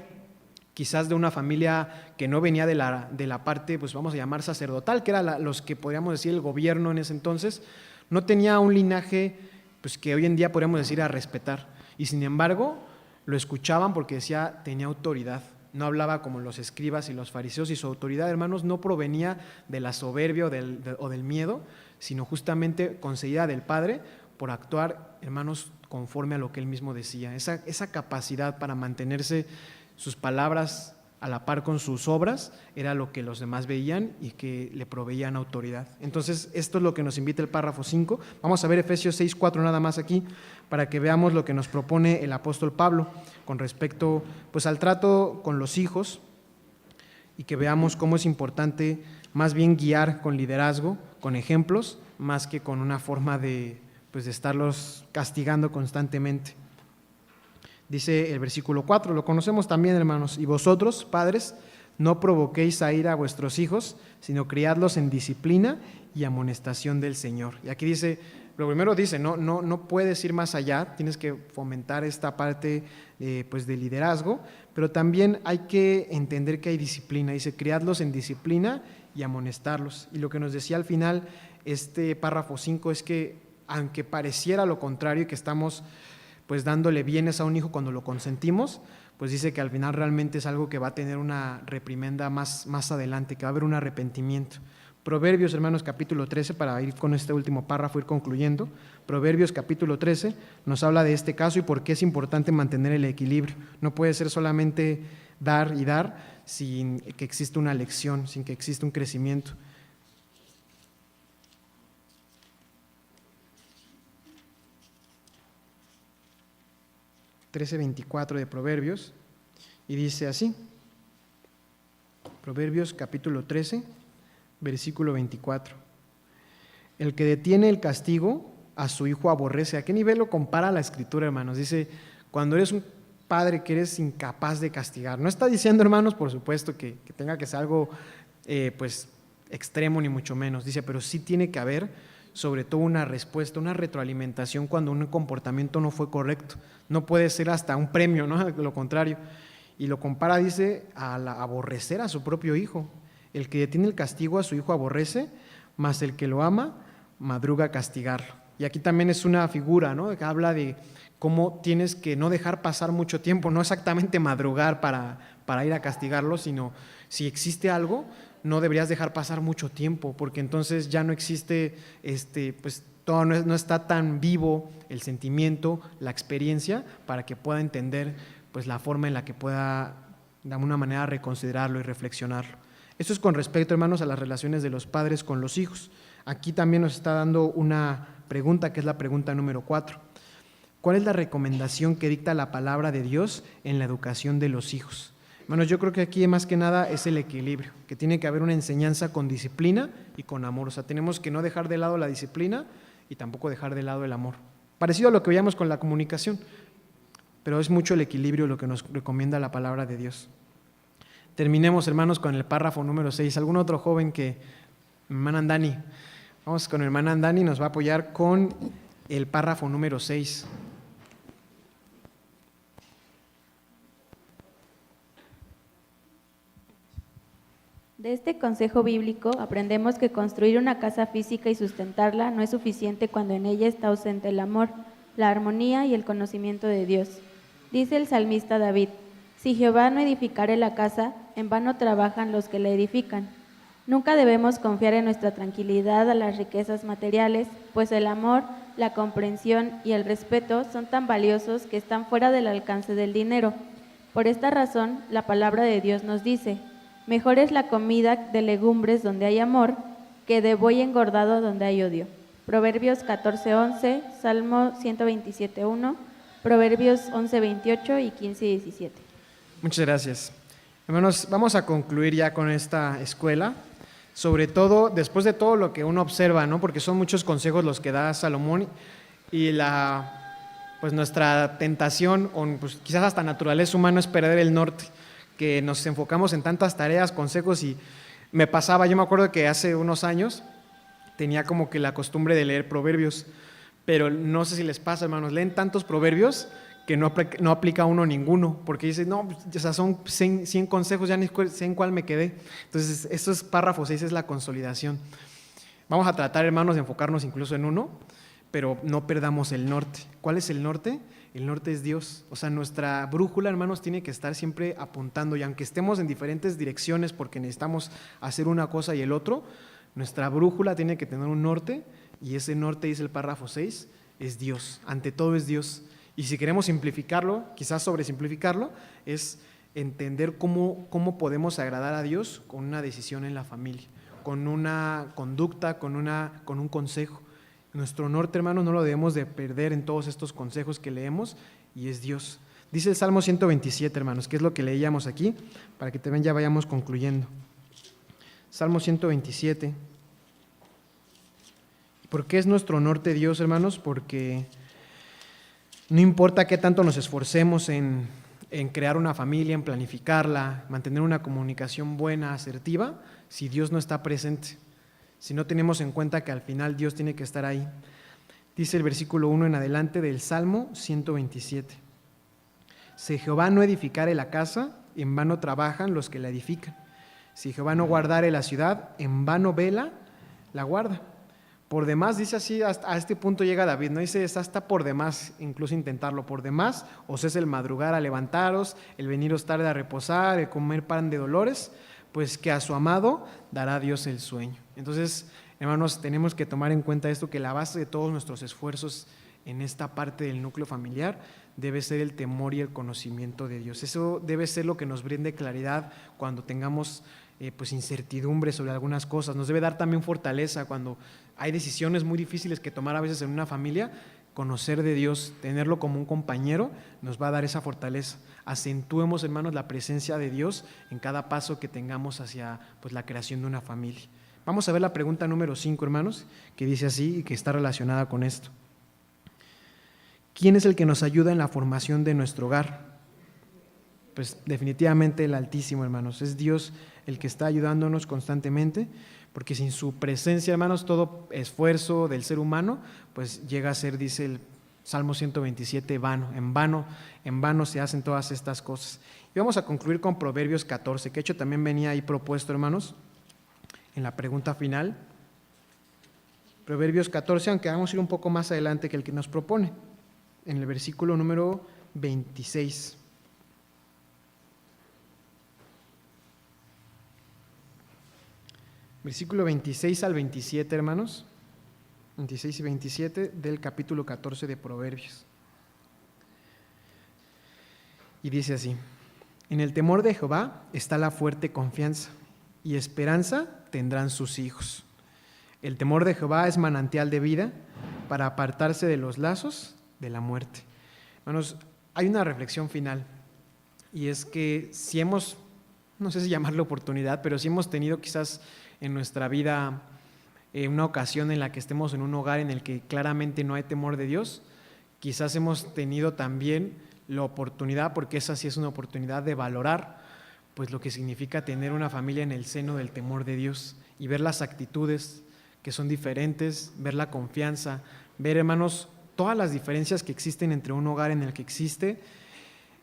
quizás de una familia que no venía de la parte, pues vamos a llamar sacerdotal, que era los que podríamos decir el gobierno en ese entonces, no tenía un linaje pues que hoy en día podríamos decir a respetar, y sin embargo lo escuchaban porque decía, tenía autoridad. No hablaba como los escribas y los fariseos, y su autoridad, hermanos, no provenía de la soberbia o del miedo, sino justamente concedida del Padre, por actuar, hermanos, conforme a lo que él mismo decía. Esa capacidad para mantenerse sus palabras a la par con sus obras era lo que los demás veían y que le proveían autoridad. Entonces, esto es lo que nos invita el párrafo 5. Vamos a ver Efesios 6:4 nada más aquí, para que veamos lo que nos propone el apóstol Pablo con respecto pues, al trato con los hijos, y que veamos cómo es importante más bien guiar con liderazgo, con ejemplos, más que con una forma de estarlos castigando constantemente. Dice el versículo 4, lo conocemos también, hermanos: y vosotros, padres, no provoquéis a ira a vuestros hijos, sino criadlos en disciplina y amonestación del Señor. Y aquí dice, lo primero dice, no puedes ir más allá, tienes que fomentar esta parte de liderazgo, pero también hay que entender que hay disciplina. Dice, criadlos en disciplina y amonestarlos. Y lo que nos decía al final este párrafo 5 es que, aunque pareciera lo contrario y que estamos pues dándole bienes a un hijo cuando lo consentimos, pues dice que al final realmente es algo que va a tener una reprimenda más adelante, que va a haber un arrepentimiento. Proverbios, hermanos, capítulo 13, para ir con este último párrafo, ir concluyendo. Proverbios capítulo 13 nos habla de este caso y por qué es importante mantener el equilibrio. No puede ser solamente dar y dar sin que exista una lección, sin que exista un crecimiento. (13:24) de Proverbios, y dice así, Proverbios capítulo 13, versículo 24: el que detiene el castigo a su hijo aborrece. ¿A qué nivel lo compara la Escritura, hermanos? Dice, cuando eres un padre que eres incapaz de castigar. No está diciendo, hermanos, por supuesto, que tenga que ser algo extremo, ni mucho menos. Dice, pero sí tiene que haber sobre todo una respuesta, una retroalimentación cuando un comportamiento no fue correcto. No puede ser hasta un premio, ¿no? Lo contrario. Y lo compara, dice, a aborrecer a su propio hijo. El que detiene el castigo a su hijo aborrece, mas el que lo ama madruga a castigarlo. Y aquí también es una figura, ¿no?, que habla de cómo tienes que no dejar pasar mucho tiempo, no exactamente madrugar para ir a castigarlo, sino si existe algo, no deberías dejar pasar mucho tiempo, porque entonces ya no existe, todo no está tan vivo el sentimiento, la experiencia, para que pueda entender pues la forma en la que pueda de alguna manera reconsiderarlo y reflexionarlo. Esto es con respecto, hermanos, a las relaciones de los padres con los hijos. Aquí también nos está dando una pregunta, que es la pregunta número 4. ¿Cuál es la recomendación que dicta la palabra de Dios en la educación de los hijos? Hermanos, yo creo que aquí más que nada es el equilibrio, que tiene que haber una enseñanza con disciplina y con amor. O sea, tenemos que no dejar de lado la disciplina y tampoco dejar de lado el amor. Parecido a lo que veíamos con la comunicación, pero es mucho el equilibrio lo que nos recomienda la palabra de Dios. Terminemos, hermanos, con el párrafo número 6. ¿Algún otro joven que... Hermana Dani? Vamos con hermana Dani, nos va a apoyar con el párrafo número 6. De este consejo bíblico aprendemos que construir una casa física y sustentarla no es suficiente cuando en ella está ausente el amor, la armonía y el conocimiento de Dios. Dice el salmista David, si Jehová no edificare la casa, en vano trabajan los que la edifican. Nunca debemos confiar en nuestra tranquilidad a las riquezas materiales, pues el amor, la comprensión y el respeto son tan valiosos que están fuera del alcance del dinero. Por esta razón, la palabra de Dios nos dice, mejor es la comida de legumbres donde hay amor, que de buey engordado donde hay odio. Proverbios 14:11, Salmo 127:1, Proverbios 11:28 y 15:17. Muchas gracias. Hermanos, vamos a concluir ya con esta escuela, sobre todo después de todo lo que uno observa, ¿no? Porque son muchos consejos los que da Salomón y pues nuestra tentación, o pues quizás hasta naturaleza humana, es perder el norte, que nos enfocamos en tantas tareas, consejos, y me pasaba, yo me acuerdo que hace unos años tenía como que la costumbre de leer proverbios, pero no sé si les pasa, hermanos, leen tantos proverbios que no aplica uno ninguno, porque dice, no, o sea, son 100 consejos, ya ni sé en cuál me quedé. Entonces, estos párrafos 6 es la consolidación. Vamos a tratar, hermanos, de enfocarnos incluso en uno, pero no perdamos el norte. ¿Cuál es el norte? El norte es Dios. O sea, nuestra brújula, hermanos, tiene que estar siempre apuntando, y aunque estemos en diferentes direcciones porque necesitamos hacer una cosa y el otro, nuestra brújula tiene que tener un norte, y ese norte, dice el párrafo 6, es Dios, ante todo es Dios. Y si queremos simplificarlo, quizás sobresimplificarlo, es entender cómo podemos agradar a Dios con una decisión en la familia, con una conducta, con un consejo. Nuestro norte, hermanos, no lo debemos de perder en todos estos consejos que leemos, y es Dios. Dice el Salmo 127, hermanos, que es lo que leíamos aquí, para que también ya vayamos concluyendo. Salmo 127. ¿Por qué es nuestro norte Dios, hermanos? Porque no importa qué tanto nos esforcemos en crear una familia, en planificarla, mantener una comunicación buena, asertiva, si Dios no está presente, si no tenemos en cuenta que al final Dios tiene que estar ahí. Dice el versículo 1 en adelante del Salmo 127. Si Jehová no edificare la casa, en vano trabajan los que la edifican. Si Jehová no guardare la ciudad, en vano vela la guarda. Por demás, dice así, hasta a este punto llega David, no dice, es hasta por demás, incluso intentarlo, por demás, os es el madrugar a levantaros, el veniros tarde a reposar, el comer pan de dolores, pues que a su amado dará Dios el sueño. Entonces, hermanos, tenemos que tomar en cuenta esto, que la base de todos nuestros esfuerzos en esta parte del núcleo familiar debe ser el temor y el conocimiento de Dios. Eso debe ser lo que nos brinde claridad cuando tengamos pues incertidumbre sobre algunas cosas. Nos debe dar también fortaleza cuando hay decisiones muy difíciles que tomar a veces en una familia. Conocer de Dios, tenerlo como un compañero, nos va a dar esa fortaleza. Acentuemos, hermanos, la presencia de Dios en cada paso que tengamos hacia pues la creación de una familia. Vamos a ver la pregunta número 5, hermanos, que dice así y que está relacionada con esto. ¿Quién es el que nos ayuda en la formación de nuestro hogar? Pues definitivamente el Altísimo, hermanos. Es Dios el que está ayudándonos constantemente, porque sin su presencia, hermanos, todo esfuerzo del ser humano, pues llega a ser, dice el Salmo 127, vano. En vano se hacen todas estas cosas. Y vamos a concluir con Proverbios 14, que de hecho también venía ahí propuesto, hermanos, en la pregunta final. Proverbios 14, aunque vamos a ir un poco más adelante que el que nos propone, en el versículo número 26. Versículo 26 al 27, hermanos. 26 y 27 del capítulo 14 de Proverbios. Y dice así: en el temor de Jehová está la fuerte confianza, y esperanza tendrán sus hijos. El temor de Jehová es manantial de vida para apartarse de los lazos de la muerte. Hermanos, hay una reflexión final, y es que si hemos, no sé si llamarlo oportunidad, pero si hemos tenido quizás en nuestra vida una ocasión en la que estemos en un hogar en el que claramente no hay temor de Dios, quizás hemos tenido también la oportunidad, porque esa sí es una oportunidad de valorar pues lo que significa tener una familia en el seno del temor de Dios y ver las actitudes que son diferentes, ver la confianza, ver, hermanos, todas las diferencias que existen entre un hogar en el que existe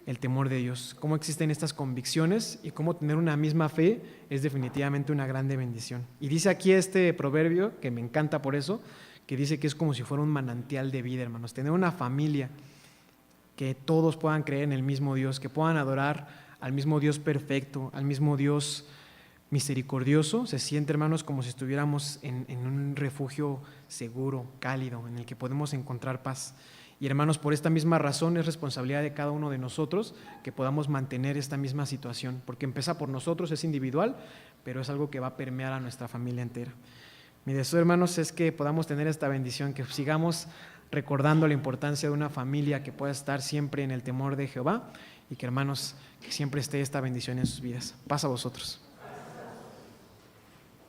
el temor de Dios, cómo existen estas convicciones y cómo tener una misma fe es definitivamente una grande bendición. Y dice aquí este proverbio, que me encanta por eso, que dice que es como si fuera un manantial de vida, hermanos. Tener una familia que todos puedan creer en el mismo Dios, que puedan adorar al mismo Dios perfecto, al mismo Dios misericordioso, se siente, hermanos, como si estuviéramos en un refugio seguro, cálido, en el que podemos encontrar paz. Y hermanos, por esta misma razón es responsabilidad de cada uno de nosotros que podamos mantener esta misma situación, porque empieza por nosotros, es individual, pero es algo que va a permear a nuestra familia entera. Mi deseo, hermanos, es que podamos tener esta bendición, que sigamos recordando la importancia de una familia que pueda estar siempre en el temor de Jehová y que, hermanos, que siempre esté esta bendición en sus vidas. Paz a vosotros.